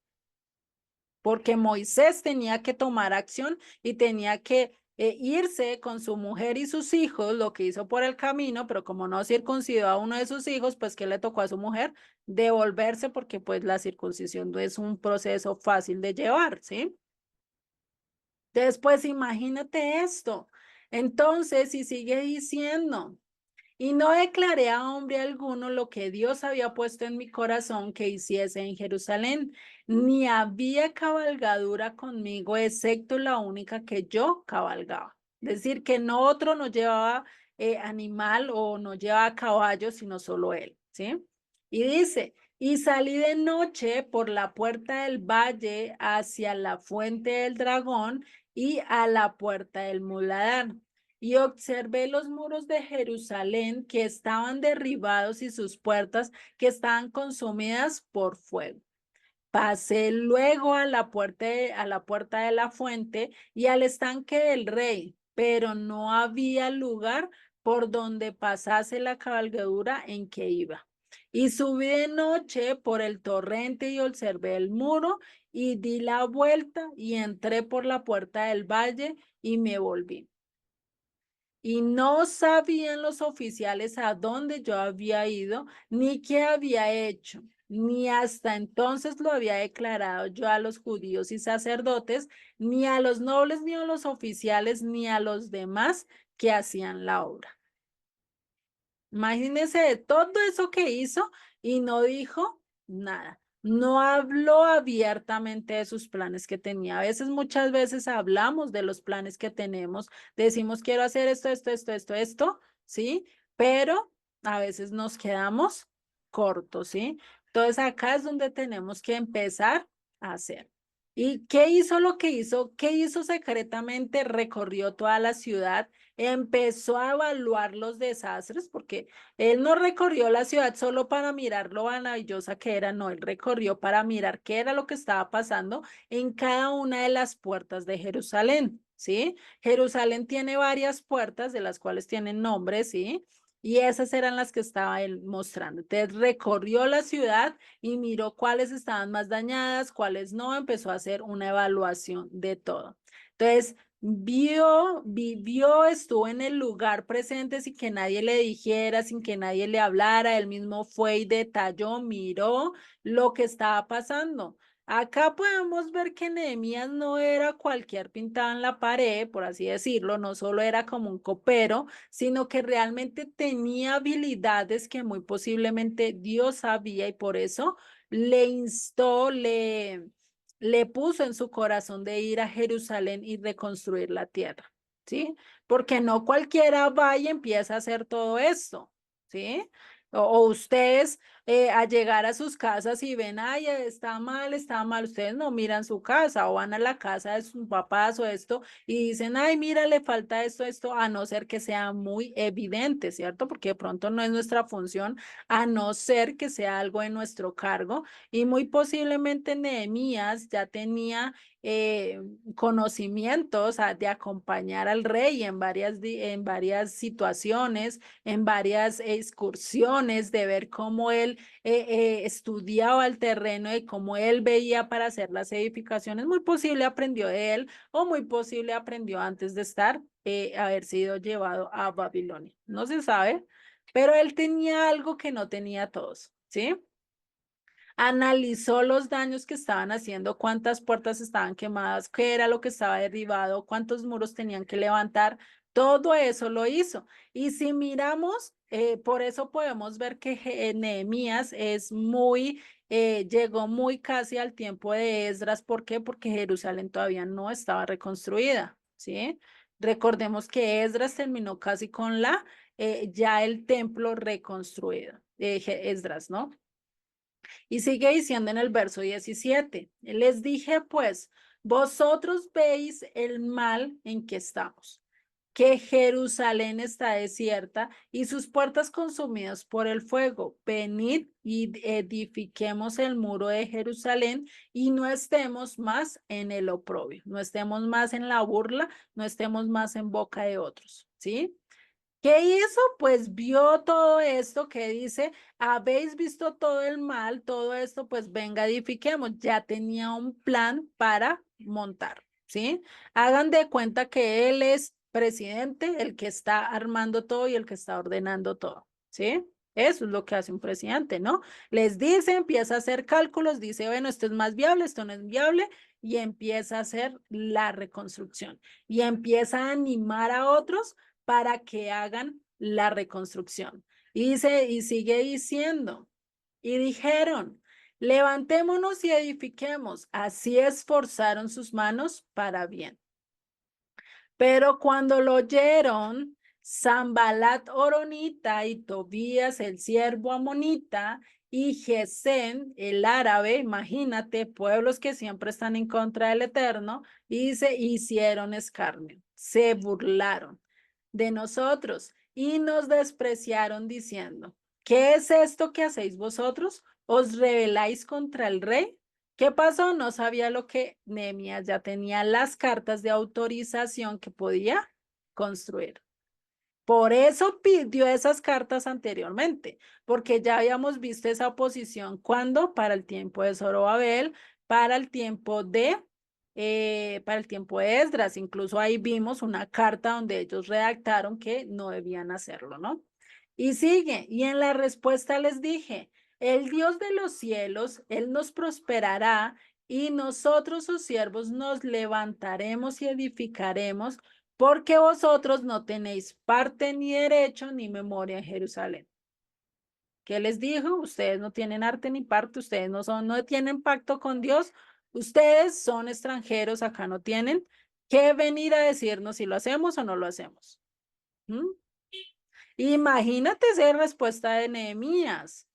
Porque Moisés tenía que tomar acción y tenía que irse con su mujer y sus hijos, lo que hizo por el camino, pero como no circuncidó a uno de sus hijos, pues ¿qué le tocó a su mujer? Devolverse porque pues la circuncisión no es un proceso fácil de llevar, ¿sí? Después imagínate esto. Entonces, y sigue diciendo, y no declaré a hombre alguno lo que Dios había puesto en mi corazón que hiciese en Jerusalén, ni había cabalgadura conmigo, excepto la única que yo cabalgaba. Es decir, que no otro no llevaba animal o no llevaba caballo, sino solo él, ¿sí? Y dice, y salí de noche por la puerta del valle hacia la fuente del dragón y a la puerta del muladar y observé los muros de Jerusalén que estaban derribados y sus puertas que estaban consumidas por fuego. Pasé luego a la puerta de la fuente y al estanque del rey, pero no había lugar por donde pasase la cabalgadura en que iba. Y subí de noche por el torrente y observé el muro y di la vuelta y entré por la puerta del valle y me volví. Y no sabían los oficiales a dónde yo había ido, ni qué había hecho, ni hasta entonces lo había declarado yo a los judíos y sacerdotes, ni a los nobles, ni a los oficiales, ni a los demás que hacían la obra. Imagínense de todo eso que hizo y no dijo nada. No habló abiertamente de sus planes que tenía. A veces, muchas veces hablamos de los planes que tenemos, decimos quiero hacer esto, ¿sí? Pero a veces nos quedamos cortos, ¿sí? Entonces acá es donde tenemos que empezar a hacer. ¿Y qué hizo lo que hizo? ¿Qué hizo secretamente? Recorrió toda la ciudad, empezó a evaluar los desastres, porque él no recorrió la ciudad solo para mirar lo maravillosa que era, no, él recorrió para mirar qué era lo que estaba pasando en cada una de las puertas de Jerusalén, ¿sí? Jerusalén tiene varias puertas, de las cuales tienen nombres, ¿sí? Y esas eran las que estaba él mostrando. Entonces recorrió la ciudad y miró cuáles estaban más dañadas, cuáles no, empezó a hacer una evaluación de todo. Entonces, vivió, estuvo en el lugar presente sin que nadie le dijera, sin que nadie le hablara, él mismo fue y detalló, miró lo que estaba pasando. Acá podemos ver que Nehemías no era cualquier pintado en la pared, por así decirlo, no solo era como un copero, sino que realmente tenía habilidades que muy posiblemente Dios sabía y por eso le instó, le puso en su corazón de ir a Jerusalén y reconstruir la tierra, ¿sí? Porque no cualquiera va y empieza a hacer todo esto, ¿sí? O ustedes a llegar a sus casas y ven, ay, está mal, ustedes no miran su casa o van a la casa de sus papás o esto y dicen, ay, mira, le falta esto, a no ser que sea muy evidente, ¿cierto? Porque de pronto no es nuestra función, a no ser que sea algo de nuestro cargo y muy posiblemente Nehemías ya tenía conocimientos de acompañar al rey en varias situaciones, en varias excursiones, de ver cómo él estudiaba el terreno y cómo él veía para hacer las edificaciones. Muy posible aprendió de él o muy posible aprendió antes de estar, haber sido llevado a Babilonia. No se sabe, pero él tenía algo que no tenía todos, ¿sí? Analizó los daños que estaban haciendo, cuántas puertas estaban quemadas, qué era lo que estaba derribado, cuántos muros tenían que levantar, todo eso lo hizo. Y si miramos, por eso podemos ver que Nehemías es muy, llegó muy casi al tiempo de Esdras. ¿Por qué? Porque Jerusalén todavía no estaba reconstruida, ¿sí? Recordemos que Esdras terminó casi con ya el templo reconstruido, Esdras, ¿no? Y sigue diciendo en el verso 17, les dije pues, vosotros veis el mal en que estamos. que Jerusalén está desierta y sus puertas consumidas por el fuego. Venid y edifiquemos el muro de Jerusalén y no estemos más en el oprobio, no estemos más en la burla, no estemos más en boca de otros, ¿sí? ¿Qué hizo? Pues vio todo esto que dice, habéis visto todo el mal, todo esto, pues venga, edifiquemos. Ya tenía un plan para montar, ¿sí? Hagan de cuenta que él es presidente, el que está armando todo y el que está ordenando todo, ¿sí? Eso es lo que hace un presidente, ¿no? Les dice, empieza a hacer cálculos, dice, bueno, esto es más viable, esto no es viable, y empieza a hacer la reconstrucción y empieza a animar a otros para que hagan la reconstrucción. Y dice, y sigue diciendo, y dijeron, levantémonos y edifiquemos. Así esforzaron sus manos para bien. Pero cuando lo oyeron, Zambalat Oronita y Tobías el siervo amonita y Gesén el árabe, imagínate, pueblos que siempre están en contra del Eterno, y se hicieron escarnio, se burlaron de nosotros y nos despreciaron diciendo, ¿qué es esto que hacéis vosotros? ¿Os rebeláis contra el rey? ¿Qué pasó? No sabía lo que Nehemías ya tenía las cartas de autorización que podía construir. Por eso pidió esas cartas anteriormente, porque ya habíamos visto esa oposición cuando para el tiempo de Zorobabel, para el tiempo de Esdras, incluso ahí vimos una carta donde ellos redactaron que no debían hacerlo, ¿no? Y sigue, y en la respuesta les dije, el Dios de los cielos, Él nos prosperará y nosotros sus siervos nos levantaremos y edificaremos porque vosotros no tenéis parte ni derecho ni memoria en Jerusalén. ¿Qué les dijo? Ustedes no tienen arte ni parte, ustedes no tienen pacto con Dios, ustedes son extranjeros, acá no tienen que venir a decirnos si lo hacemos o no lo hacemos. ¿Mm? Imagínate esa respuesta de Nehemías.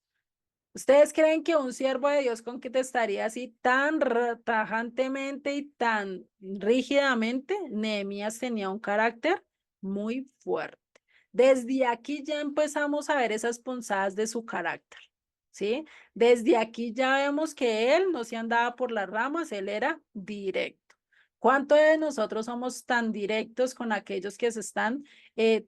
¿Ustedes creen que un siervo de Dios contestaría así tan tajantemente y tan rígidamente? Nehemías tenía un carácter muy fuerte. Desde aquí ya empezamos a ver esas punzadas de su carácter, ¿sí? Desde aquí ya vemos que él no se andaba por las ramas, él era directo. ¿Cuántos de nosotros somos tan directos con aquellos que se están eh,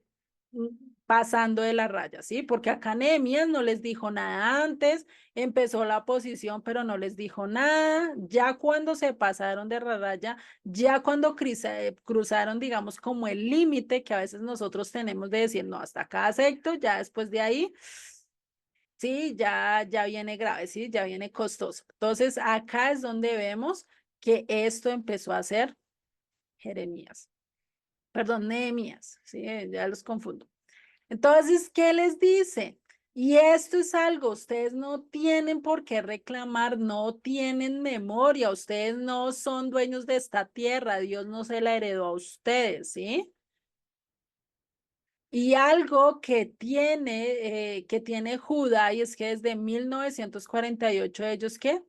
pasando de la raya, ¿sí? Porque acá Nehemías no les dijo nada antes, empezó la oposición, pero no les dijo nada. Ya cuando se pasaron de la raya, ya cuando cruzaron, digamos, como el límite que a veces nosotros tenemos de decir, no, hasta acá acepto, ya después de ahí, sí, ya viene grave, sí, ya viene costoso. Entonces, acá es donde vemos que esto empezó a ser Jeremías, perdón, Nehemías, sí, ya los confundo. Entonces, ¿qué les dice? Y esto es algo, ustedes no tienen por qué reclamar, no tienen memoria, ustedes no son dueños de esta tierra, Dios no se la heredó a ustedes, ¿sí? Y algo que tiene Judá, y es que desde 1948 ellos, ¿qué?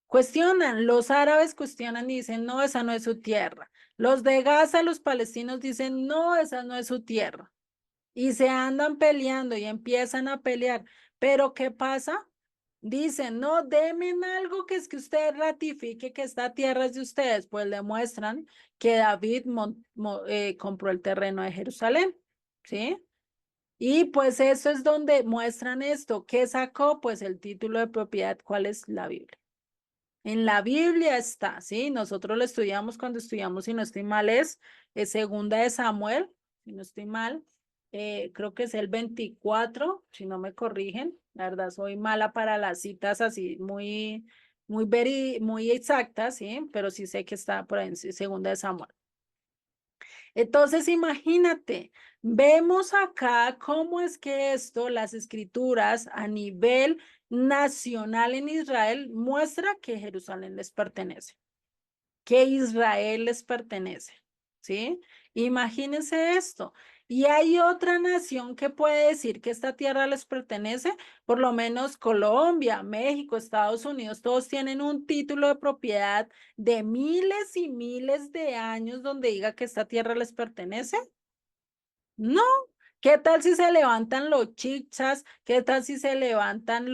Cuestionan, los árabes cuestionan y dicen, no, esa no es su tierra. Los de Gaza, los palestinos dicen, no, esa no es su tierra. Y se andan peleando y empiezan a pelear. Pero ¿qué pasa? Dicen, no, denme algo que es que usted ratifique que esta tierra es de ustedes. Pues le muestran que David compró el terreno de Jerusalén, ¿sí? Y pues eso es donde muestran esto. ¿Qué sacó? Pues el título de propiedad, ¿cuál es la Biblia? En la Biblia está, ¿sí? Nosotros lo estudiamos cuando estudiamos, si no estoy mal, es segunda de Samuel, si no estoy mal, creo que es el 24, si no me corrigen, la verdad soy mala para las citas así muy exactas, ¿sí? Pero sí sé que está por ahí en segunda de Samuel. Entonces, imagínate, vemos acá cómo es que esto, las escrituras a nivel nacional en Israel, muestra que Jerusalén les pertenece, que Israel les pertenece, ¿sí? Imagínense esto. Y hay otra nación que puede decir que esta tierra les pertenece, por lo menos Colombia, México, Estados Unidos, todos tienen un título de propiedad de miles y miles de años donde diga que esta tierra les pertenece. No. ¿Qué tal si se levantan los chichas? ¿Qué tal si se levantan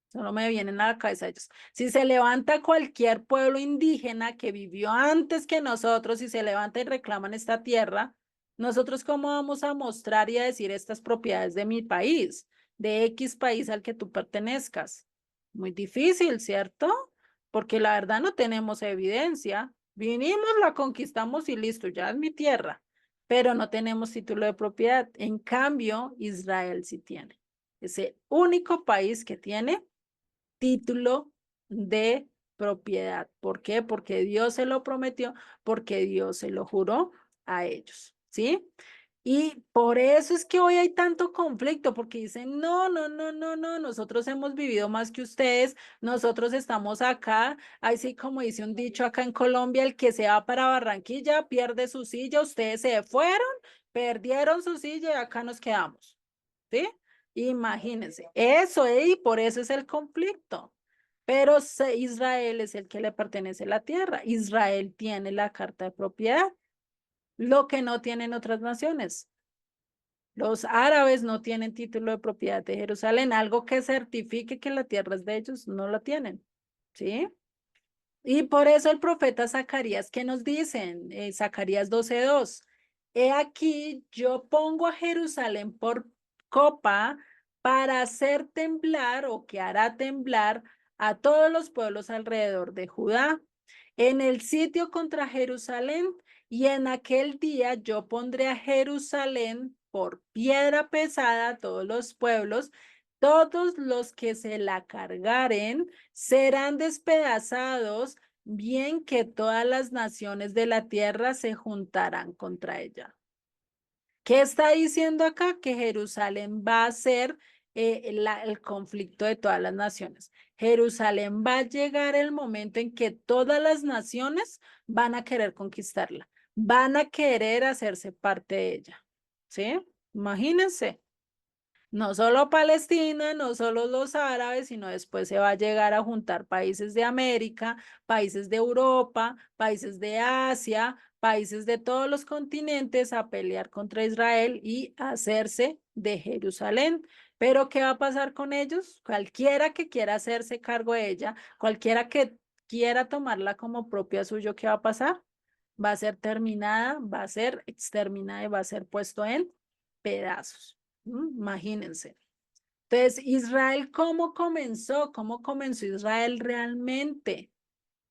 solo me vienen a la cabeza ellos? Si se levanta cualquier pueblo indígena que vivió antes que nosotros y se levanta y reclaman esta tierra, ¿nosotros cómo vamos a mostrar y a decir estas propiedades de mi país, de X país al que tú pertenezcas? Muy difícil, ¿cierto? Porque la verdad no tenemos evidencia. Vinimos, la conquistamos y listo, ya es mi tierra, pero no tenemos título de propiedad. En cambio, Israel sí tiene. Es el único país que tiene título de propiedad. ¿Por qué? Porque Dios se lo prometió, porque Dios se lo juró a ellos, ¿sí? Y por eso es que hoy hay tanto conflicto, porque dicen, no, no, no, no, no, nosotros hemos vivido más que ustedes, nosotros estamos acá, así como dice un dicho acá en Colombia, el que se va para Barranquilla pierde su silla, ustedes se fueron, perdieron su silla y acá nos quedamos, ¿sí? Imagínense, eso, y por eso es el conflicto. Pero Israel es el que le pertenece la tierra. Israel tiene la carta de propiedad, lo que no tienen otras naciones. Los árabes no tienen título de propiedad de Jerusalén, algo que certifique que la tierra es de ellos, no lo tienen, ¿sí? Y por eso el profeta Zacarías, ¿qué nos dicen? Zacarías 12:2. He aquí, yo pongo a Jerusalén por copa para hacer temblar o que hará temblar a todos los pueblos alrededor de Judá. En el sitio contra Jerusalén, y en aquel día yo pondré a Jerusalén por piedra pesada a todos los pueblos, todos los que se la cargaren serán despedazados, bien que todas las naciones de la tierra se juntarán contra ella. ¿Qué está diciendo acá? Que Jerusalén va a ser el conflicto de todas las naciones. Jerusalén va a llegar el momento en que todas las naciones van a querer conquistarla, van a querer hacerse parte de ella. ¿Sí? Imagínense. No solo Palestina, no solo los árabes, sino después se va a llegar a juntar países de América, países de Europa, países de Asia, países de todos los continentes a pelear contra Israel y hacerse de Jerusalén. Pero ¿qué va a pasar con ellos? Cualquiera que quiera hacerse cargo de ella, cualquiera que quiera tomarla como propia suyo, ¿qué va a pasar? Va a ser terminada, va a ser exterminada y va a ser puesto en pedazos. Imagínense. Entonces, Israel, ¿cómo comenzó? ¿Cómo comenzó Israel realmente?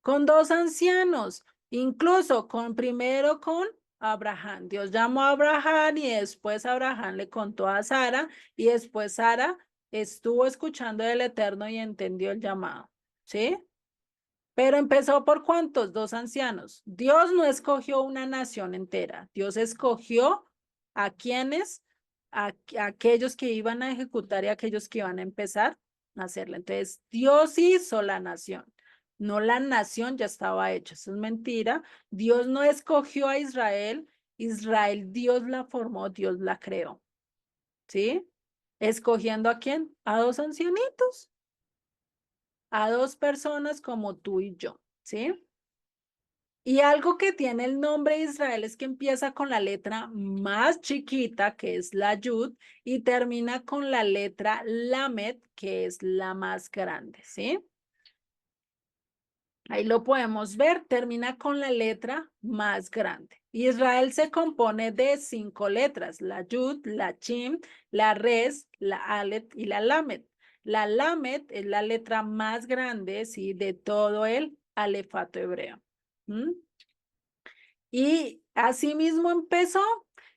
Con dos ancianos, incluso primero con Abraham. Dios llamó a Abraham y después Abraham le contó a Sara y después Sara estuvo escuchando del Eterno y entendió el llamado. ¿Sí? Pero empezó por ¿cuántos? Dos ancianos. Dios no escogió una nación entera. Dios escogió a quienes, a aquellos que iban a ejecutar y a aquellos que iban a empezar a hacerla. Entonces, Dios hizo la nación. No, la nación ya estaba hecha. Eso es mentira. Dios no escogió a Israel. Israel, Dios la formó, Dios la creó. ¿Sí? ¿Escogiendo a quién? A dos ancianitos, a dos personas como tú y yo. ¿Sí? Y algo que tiene el nombre de Israel es que empieza con la letra más chiquita, que es la Yud, y termina con la letra Lamed, que es la más grande, ¿sí? Ahí lo podemos ver, termina con la letra más grande. Israel se compone de 5 letras, la Yud, la Chim, la Res, la Alet y la Lamed. La Lamed es la letra más grande, ¿sí? De todo el alefato hebreo. ¿Mm? Y así mismo empezó,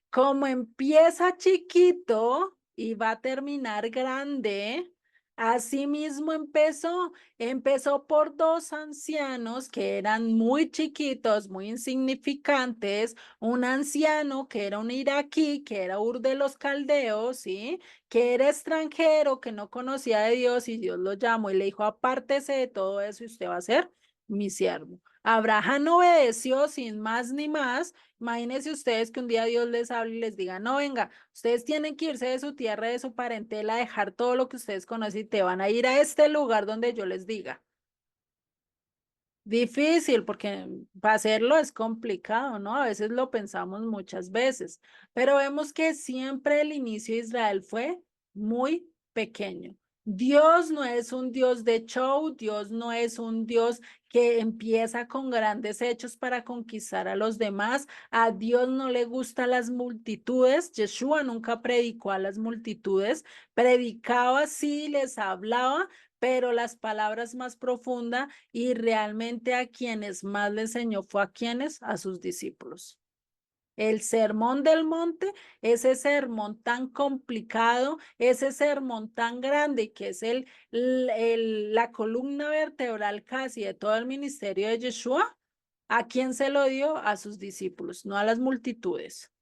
como empieza chiquito y va a terminar grande, así mismo empezó por dos ancianos que eran muy chiquitos, muy insignificantes, un anciano que era un iraquí, que era Ur de los Caldeos, ¿sí? Que era extranjero, que no conocía de Dios y Dios lo llamó y le dijo, apártese de todo eso y usted va a ser mi siervo. Abraham obedeció sin más ni más. Imagínense ustedes que un día Dios les hable y les diga, no, venga, ustedes tienen que irse de su tierra, de su parentela, dejar todo lo que ustedes conocen y te van a ir a este lugar donde yo les diga. Difícil porque para hacerlo es complicado, ¿no? A veces lo pensamos muchas veces, pero vemos que siempre el inicio de Israel fue muy pequeño. Dios no es un Dios de show, Dios no es un Dios que empieza con grandes hechos para conquistar a los demás. A Dios no le gustan las multitudes. Yeshua nunca predicó a las multitudes, predicaba, sí, les hablaba, pero las palabras más profundas y realmente a quienes más le enseñó fue a quienes, a sus discípulos. El sermón del monte, ese sermón tan complicado, ese sermón tan grande que es la columna vertebral casi de todo el ministerio de Yeshua, ¿a quién se lo dio? A sus discípulos, no a las multitudes.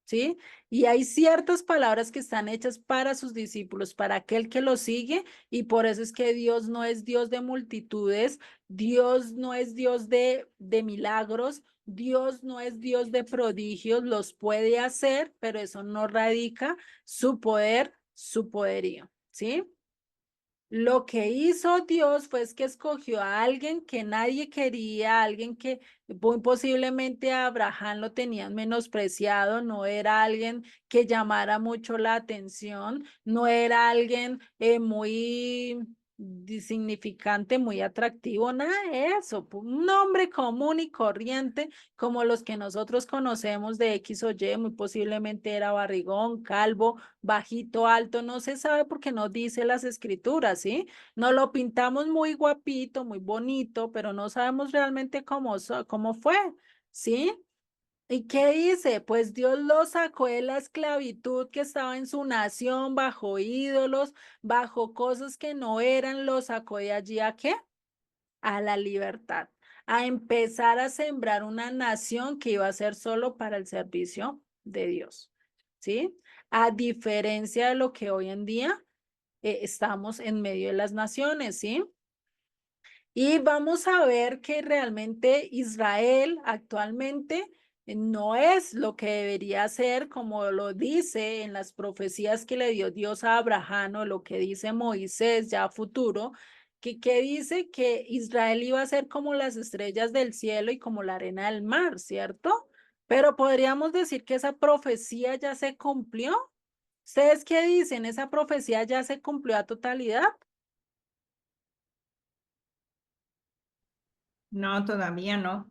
¿Sí? Y hay ciertas palabras que están hechas para sus discípulos, para aquel que lo sigue, y por eso es que Dios no es Dios de multitudes, Dios no es Dios de milagros, Dios no es Dios de prodigios, los puede hacer, pero eso no radica su poder, su poderío, ¿sí? Lo que hizo Dios fue que escogió a alguien que nadie quería, alguien que muy posiblemente a Abraham lo tenían menospreciado, no era alguien que llamara mucho la atención, no era alguien muy significante, muy atractivo, nada de eso, un hombre común y corriente como los que nosotros conocemos de X o Y, muy posiblemente era barrigón, calvo, bajito, alto, no se sabe porque no dice las escrituras, ¿sí? Nos lo pintamos muy guapito, muy bonito, pero no sabemos realmente cómo fue, ¿sí? ¿Y qué dice? Pues Dios lo sacó de la esclavitud que estaba en su nación, bajo ídolos, bajo cosas que no eran, lo sacó de allí ¿a qué? A la libertad, a empezar a sembrar una nación que iba a ser solo para el servicio de Dios, ¿sí? A diferencia de lo que hoy en día estamos en medio de las naciones, ¿sí? Y vamos a ver que realmente Israel actualmente no es lo que debería ser, como lo dice en las profecías que le dio Dios a Abraham o lo que dice Moisés ya a futuro, que dice que Israel iba a ser como las estrellas del cielo y como la arena del mar, ¿cierto? Pero podríamos decir que esa profecía ya se cumplió. ¿Ustedes qué dicen? ¿Esa profecía ya se cumplió a totalidad? No, todavía no.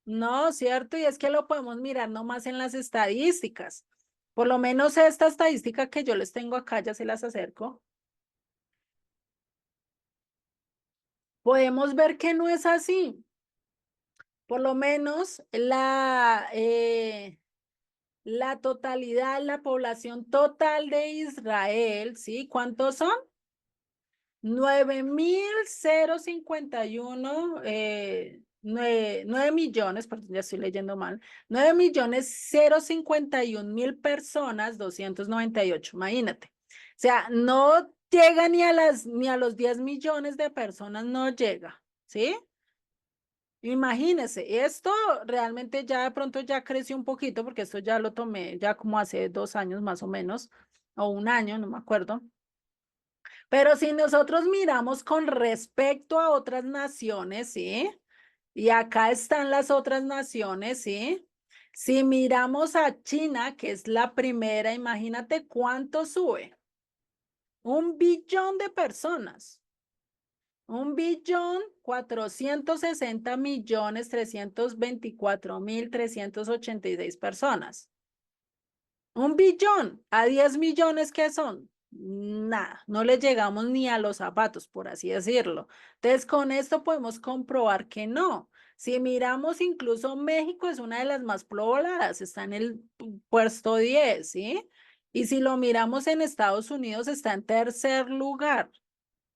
No, cierto, y es que lo podemos mirar nomás en las estadísticas. Por lo menos esta estadística que yo les tengo acá, ya se las acerco. Podemos ver que no es así. Por lo menos la totalidad, la población total de Israel, ¿sí? ¿Cuántos son? 9.051, 9 millones, perdón, ya estoy leyendo mal, 9.051.000 personas, 298, imagínate. O sea, no llega ni a los 10 millones de personas, no llega, ¿sí? Imagínese, esto realmente ya de pronto ya creció un poquito, porque esto ya lo tomé ya como hace 2 años más o menos, o un año, no me acuerdo. Pero si nosotros miramos con respecto a otras naciones, ¿sí? Y acá están las otras naciones, ¿sí? Si miramos a China, que es la primera, imagínate cuánto sube. 1 billón de personas. 1.460.324.386 personas. 1 billón a 10 millones, ¿qué son? Nada, no le llegamos ni a los zapatos, por así decirlo. Entonces, con esto podemos comprobar que no. Si miramos, incluso México es una de las más pobladas, está en el puesto 10, ¿sí? Y si lo miramos en Estados Unidos, está en tercer lugar,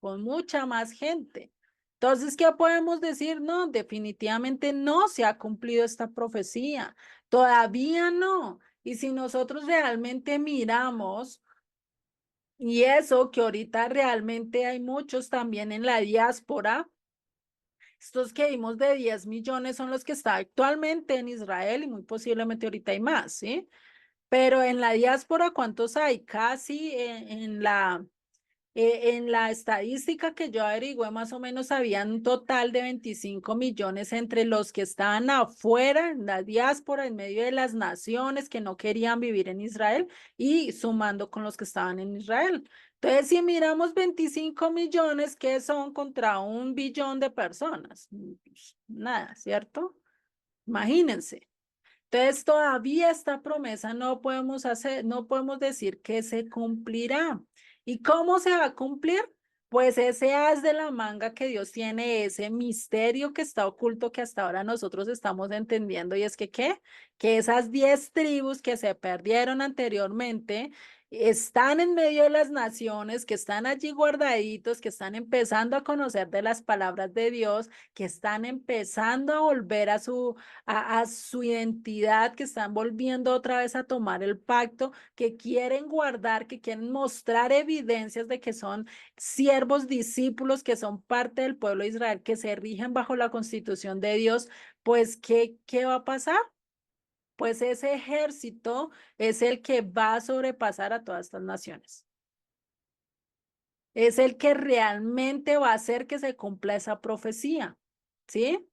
con mucha más gente. Entonces, ¿qué podemos decir? No, definitivamente no se ha cumplido esta profecía. Todavía no. Y si nosotros realmente miramos, y eso que ahorita realmente hay muchos también en la diáspora, estos que vimos de 10 millones son los que están actualmente en Israel y muy posiblemente ahorita hay más, ¿sí? Pero en la diáspora, ¿cuántos hay? Casi En la estadística que yo averigüé, más o menos habían un total de 25 millones entre los que estaban afuera, en la diáspora, en medio de las naciones que no querían vivir en Israel y sumando con los que estaban en Israel. Entonces, si miramos 25 millones, ¿qué son contra 1 billón de personas? Pues, nada, ¿cierto? Imagínense. Entonces, todavía esta promesa no podemos hacer, no podemos decir que se cumplirá. ¿Y cómo se va a cumplir? Pues ese as de la manga que Dios tiene, ese misterio que está oculto que hasta ahora nosotros estamos entendiendo, y es que, ¿qué? Que esas 10 tribus que se perdieron anteriormente están en medio de las naciones, que están allí guardaditos, que están empezando a conocer de las palabras de Dios, que están empezando a volver a su identidad, que están volviendo otra vez a tomar el pacto, que quieren guardar, que quieren mostrar evidencias de que son siervos, discípulos, que son parte del pueblo de Israel, que se rigen bajo la constitución de Dios. Pues, ¿qué va a pasar? Pues ese ejército es el que va a sobrepasar a todas estas naciones. Es el que realmente va a hacer que se cumpla esa profecía, ¿sí?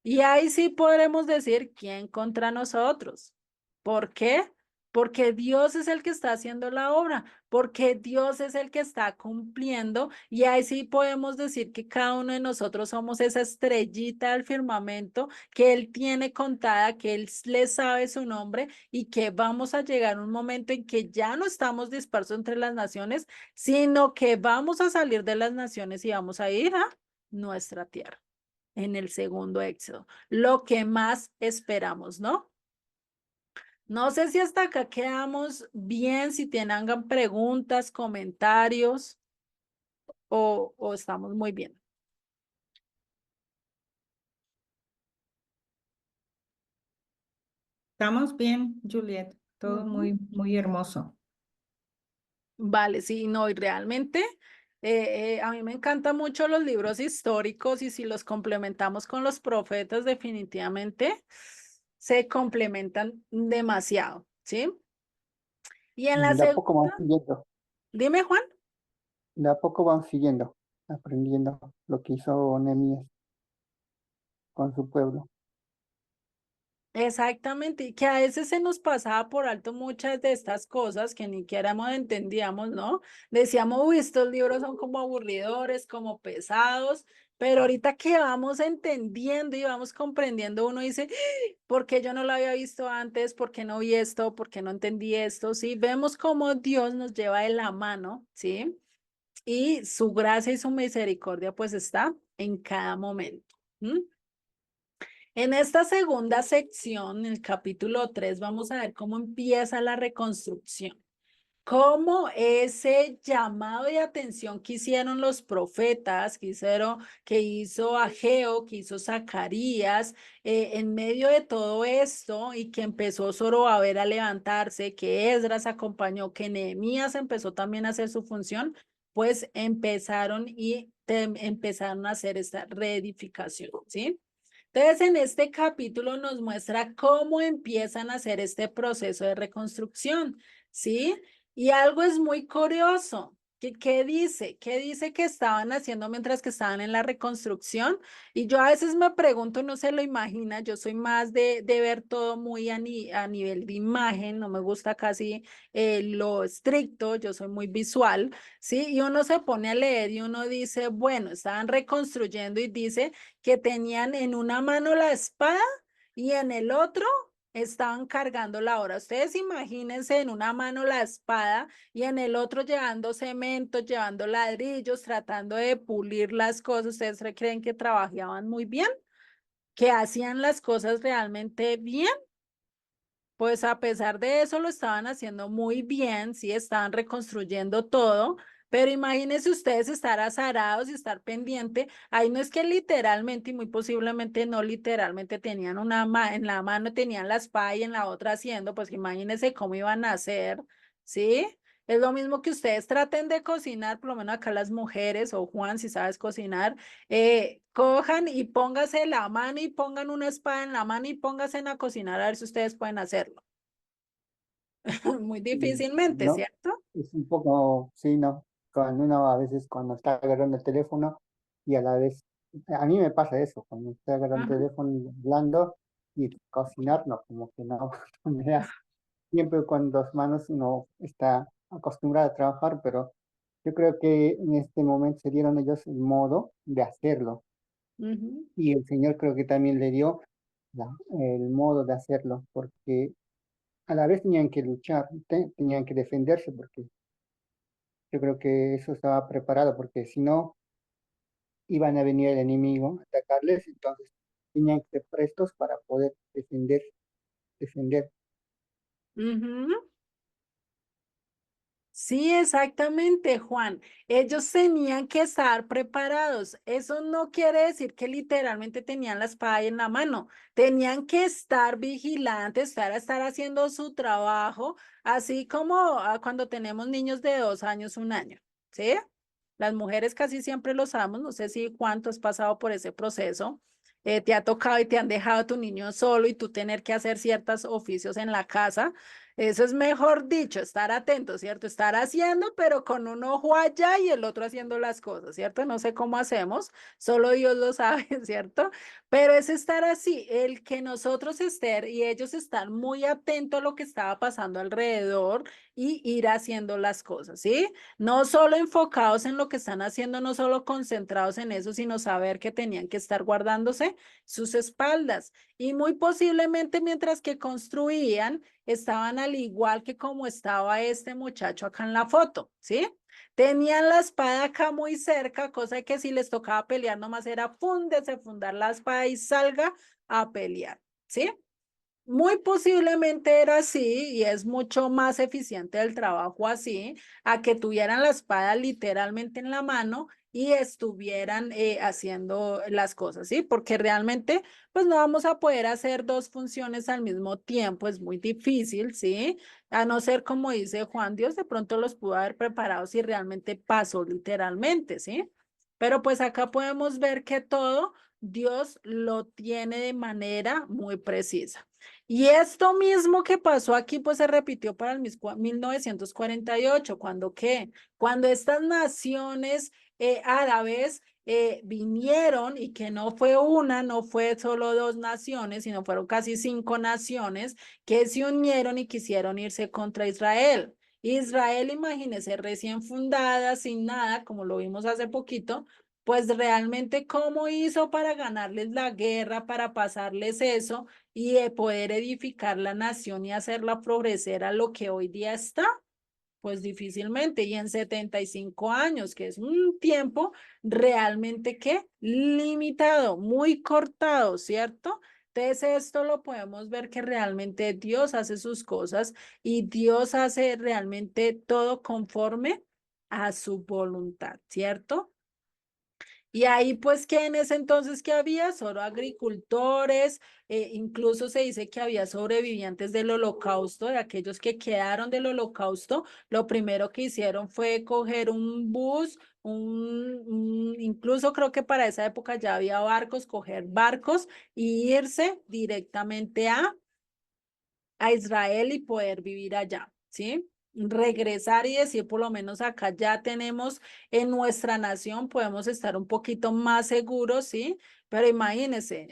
Y ahí sí podremos decir quién contra nosotros. ¿Por qué? Porque Dios es el que está haciendo la obra, porque Dios es el que está cumpliendo, y ahí sí podemos decir que cada uno de nosotros somos esa estrellita del firmamento que Él tiene contada, que Él le sabe su nombre, y que vamos a llegar a un momento en que ya no estamos dispersos entre las naciones, sino que vamos a salir de las naciones y vamos a ir a nuestra tierra en el segundo éxodo, lo que más esperamos, ¿no? No sé si hasta acá quedamos bien, si tienen preguntas, comentarios o estamos muy bien. Estamos bien, Juliet, todo Ujú. muy hermoso. Vale, sí, no, y realmente a mí me encantan mucho los libros históricos, y si los complementamos con los profetas, definitivamente se complementan demasiado, ¿sí? Y en la De a poco van segunda, siguiendo, dime, Juan. de a poco van siguiendo, aprendiendo lo que hizo Nehemías con su pueblo. Exactamente, y que a veces se nos pasaba por alto muchas de estas cosas que ni siquiera entendíamos, ¿no? Decíamos, uy, estos libros son como aburridores, como pesados, pero ahorita que vamos entendiendo y vamos comprendiendo, uno dice, ¿por qué yo no lo había visto antes? ¿Por qué no vi esto? ¿Por qué no entendí esto? Sí, vemos cómo Dios nos lleva de la mano, ¿sí? Y su gracia y su misericordia pues está en cada momento. ¿M? En esta segunda sección, el capítulo 3, vamos a ver cómo empieza la reconstrucción, cómo ese llamado de atención que hicieron los profetas, que hizo Ageo, que hizo Zacarías, en medio de todo esto, y que empezó Zorobabel a levantarse, que Esdras acompañó, que Nehemías empezó también a hacer su función, pues empezaron a hacer esta reedificación, ¿sí? Entonces, en este capítulo nos muestra cómo empiezan a hacer este proceso de reconstrucción, ¿sí? Y algo es muy curioso. ¿Qué dice? ¿Qué dice que estaban haciendo mientras que estaban en la reconstrucción? Y yo a veces me pregunto, no se lo imagina, yo soy más de ver todo muy a nivel de imagen, no me gusta casi lo estricto, yo soy muy visual, ¿sí? Y uno se pone a leer y uno dice, bueno, estaban reconstruyendo, y dice que tenían en una mano la espada y en el otro estaban cargando la hora. Ustedes imagínense en una mano la espada y en el otro llevando cemento, llevando ladrillos, tratando de pulir las cosas. ¿Ustedes creen que trabajaban muy bien? ¿Que hacían las cosas realmente bien? Pues a pesar de eso lo estaban haciendo muy bien, sí, estaban reconstruyendo todo, pero imagínense ustedes estar azarados y estar pendiente. Ahí no es que literalmente, y muy posiblemente no literalmente, tenían en la mano tenían la espada y en la otra haciendo, pues imagínense cómo iban a hacer, ¿sí? Es lo mismo que ustedes traten de cocinar, por lo menos acá las mujeres, o Juan, si sabes cocinar, cojan y póngase la mano y pongan una espada en la mano y pónganse a cocinar a ver si ustedes pueden hacerlo. Muy Y difícilmente, no, ¿cierto? es un poco, sí, no. cuando uno a veces cuando está agarrando el teléfono y a la vez, a mí me pasa eso, cuando estoy agarrando Ajá. el teléfono y hablando y cocinar, no, como que no, no me da. Siempre con dos manos uno está acostumbrado a trabajar, pero yo creo que en este momento se dieron ellos el modo de hacerlo Ujú. y el Señor creo que también le dio el modo de hacerlo, porque a la vez tenían que luchar, tenían que defenderse, porque yo creo que eso estaba preparado, porque si no, iban a venir el enemigo a atacarles, entonces tenían que estar prestos para poder defender. Ujú. Sí, exactamente, Juan. Ellos tenían que estar preparados. Eso no quiere decir que literalmente tenían la espada ahí en la mano. Tenían que estar vigilantes, estar haciendo su trabajo, así como cuando tenemos niños de 2 años, 1 año, ¿sí? Las mujeres casi siempre lo sabemos. No sé si Juan, tú has pasado por ese proceso. Te ha tocado y te han dejado a tu niño solo y tú tener que hacer ciertos oficios en la casa. Eso es mejor dicho, estar atento, ¿cierto? Estar haciendo, pero con un ojo allá y el otro haciendo las cosas, ¿cierto? No sé cómo hacemos, solo Dios lo sabe, ¿cierto? Pero es estar así, el que nosotros estén y ellos están muy atentos a lo que estaba pasando alrededor y ir haciendo las cosas, ¿sí? No solo enfocados en lo que están haciendo, no solo concentrados en eso, sino saber que tenían que estar guardándose sus espaldas. Y muy posiblemente mientras que construían, estaban al igual que como estaba este muchacho acá en la foto, ¿sí? Tenían la espada acá muy cerca, cosa que si les tocaba pelear nomás era fúndese, fundar la espada y salga a pelear, ¿sí? Muy posiblemente era así y es mucho más eficiente el trabajo así, a que tuvieran la espada literalmente en la mano y estuvieran haciendo las cosas, ¿sí? Porque realmente, pues no vamos a poder hacer dos funciones al mismo tiempo, es muy difícil, ¿sí? A no ser como dice Juan, Dios de pronto los pudo haber preparado si realmente pasó literalmente, ¿sí? Pero pues acá podemos ver que todo Dios lo tiene de manera muy precisa. Y esto mismo que pasó aquí, pues se repitió para el 1948, cuando qué, cuando estas naciones árabes vinieron y que no fue una, no fue solo dos naciones, sino fueron casi 5 naciones que se unieron y quisieron irse contra Israel. Israel, imagínese, recién fundada, sin nada, como lo vimos hace poquito, pues realmente cómo hizo para ganarles la guerra, para pasarles eso y de poder edificar la nación y hacerla progresar a lo que hoy día está, pues difícilmente. Y en 75 años, que es un tiempo realmente que limitado, muy cortado, ¿cierto? Entonces esto lo podemos ver que realmente Dios hace sus cosas y Dios hace realmente todo conforme a su voluntad, ¿cierto? Y ahí pues que en ese entonces que había solo agricultores, incluso se dice que había sobrevivientes del holocausto, de aquellos que quedaron del holocausto, lo primero que hicieron fue coger un bus, incluso creo que para esa época ya había barcos, coger barcos y irse directamente a Israel y poder vivir allá, ¿sí? Regresar y decir, por lo menos acá ya tenemos en nuestra nación, podemos estar un poquito más seguros, ¿sí? Pero imagínense,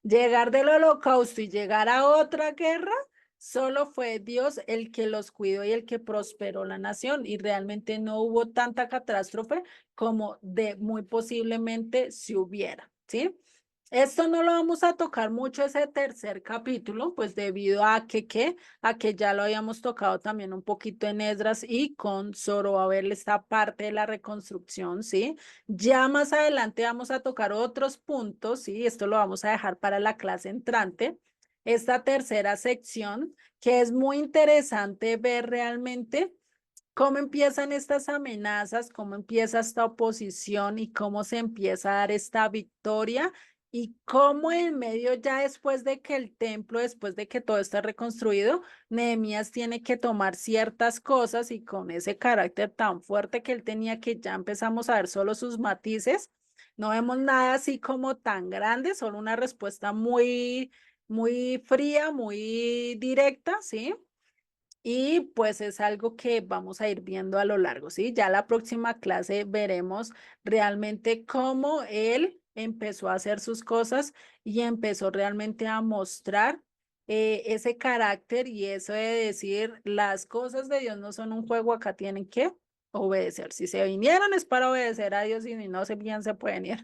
llegar del holocausto y llegar a otra guerra, solo fue Dios el que los cuidó y el que prosperó la nación y realmente no hubo tanta catástrofe como de muy posiblemente si hubiera, ¿sí? Esto no lo vamos a tocar mucho ese tercer capítulo, pues debido a que ya lo habíamos tocado también un poquito en Esdras y con Zorobabel esta parte de la reconstrucción, ¿sí? Ya más adelante vamos a tocar otros puntos, ¿sí? Esto lo vamos a dejar para la clase entrante. Esta tercera sección, que es muy interesante ver realmente cómo empiezan estas amenazas, cómo empieza esta oposición y cómo se empieza a dar esta victoria y cómo en medio ya después de que el templo, después de que todo está reconstruido, Nehemías tiene que tomar ciertas cosas y con ese carácter tan fuerte que él tenía que ya empezamos a ver solo sus matices. No vemos nada así como tan grande, solo una respuesta muy, muy fría, muy directa, ¿sí? y pues es algo que vamos a ir viendo a lo largo, ¿sí? Ya la próxima clase veremos realmente cómo él empezó a hacer sus cosas y empezó realmente a mostrar ese carácter y eso de decir, las cosas de Dios no son un juego, acá tienen que obedecer. Si se vinieron es para obedecer a Dios y no se bien se pueden ir.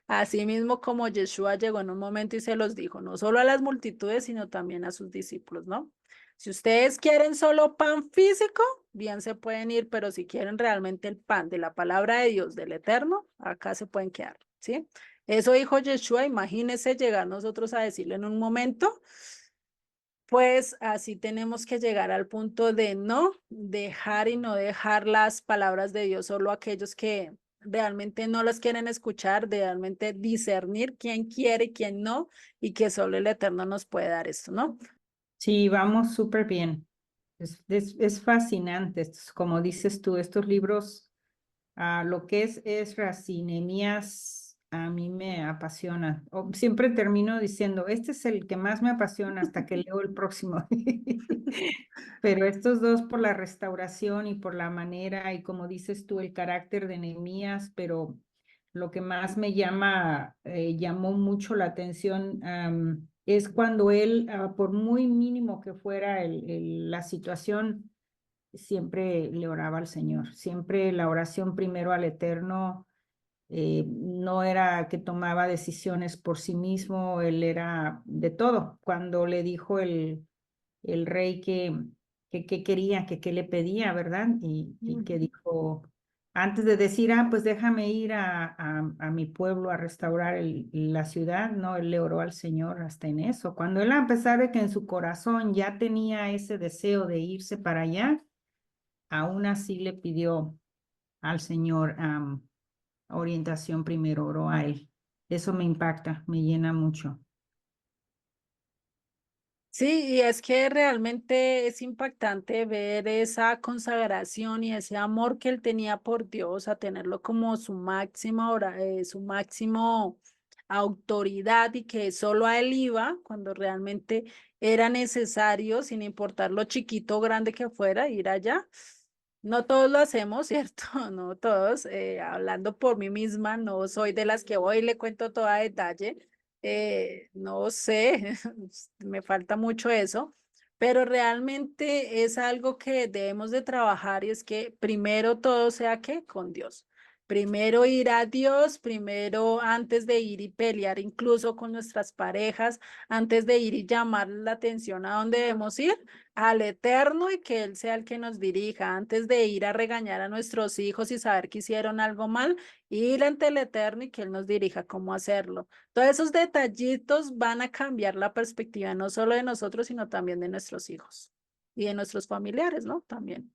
Así mismo como Yeshua llegó en un momento y se los dijo, no solo a las multitudes, sino también a sus discípulos, ¿no? Si ustedes quieren solo pan físico, bien se pueden ir, pero si quieren realmente el pan de la palabra de Dios, del Eterno, acá se pueden quedar, ¿sí? Eso dijo Yeshua, imagínense llegar nosotros a decirle en un momento, pues así tenemos que llegar al punto de no dejar y no dejar las palabras de Dios solo a aquellos que realmente no las quieren escuchar, de realmente discernir quién quiere y quién no, y que solo el Eterno nos puede dar esto, ¿no? Sí, vamos súper bien. Es fascinante, como dices tú, estos libros, lo que es Esdras y Nehemías, a mí me apasiona. Siempre termino diciendo, este es el que más me apasiona hasta que leo el próximo. Pero estos dos por la restauración y por la manera y como dices tú, el carácter de Nehemías, pero lo que más me llamó mucho la atención es cuando él, por muy mínimo que fuera la situación, siempre le oraba al Señor, siempre la oración primero al Eterno, no era que tomaba decisiones por sí mismo, él era de todo. Cuando le dijo el rey que quería, que qué le pedía, ¿verdad? Y que dijo, antes de decir, pues déjame ir a mi pueblo a restaurar la ciudad, no, él le oró al Señor hasta en eso. Cuando él, a pesar de que en su corazón ya tenía ese deseo de irse para allá, aún así le pidió al Señor orientación primero, oró a él. Eso me impacta, me llena mucho. Sí, y es que realmente es impactante ver esa consagración y ese amor que él tenía por Dios, a tenerlo como su máxima su máximo autoridad y que solo a él iba cuando realmente era necesario, sin importar lo chiquito o grande que fuera, ir allá. No todos lo hacemos, ¿cierto? No todos. Hablando por mí misma, no soy de las que voy y le cuento todo a detalle. No sé, me falta mucho eso, pero realmente es algo que debemos de trabajar y es que primero todo sea que con Dios. Primero ir a Dios, primero antes de ir y pelear incluso con nuestras parejas, antes de ir y llamar la atención a dónde debemos ir, al Eterno y que Él sea el que nos dirija, antes de ir a regañar a nuestros hijos y saber que hicieron algo mal, ir ante el Eterno y que Él nos dirija cómo hacerlo. Todos esos detallitos van a cambiar la perspectiva no solo de nosotros, sino también de nuestros hijos y de nuestros familiares, ¿no? También.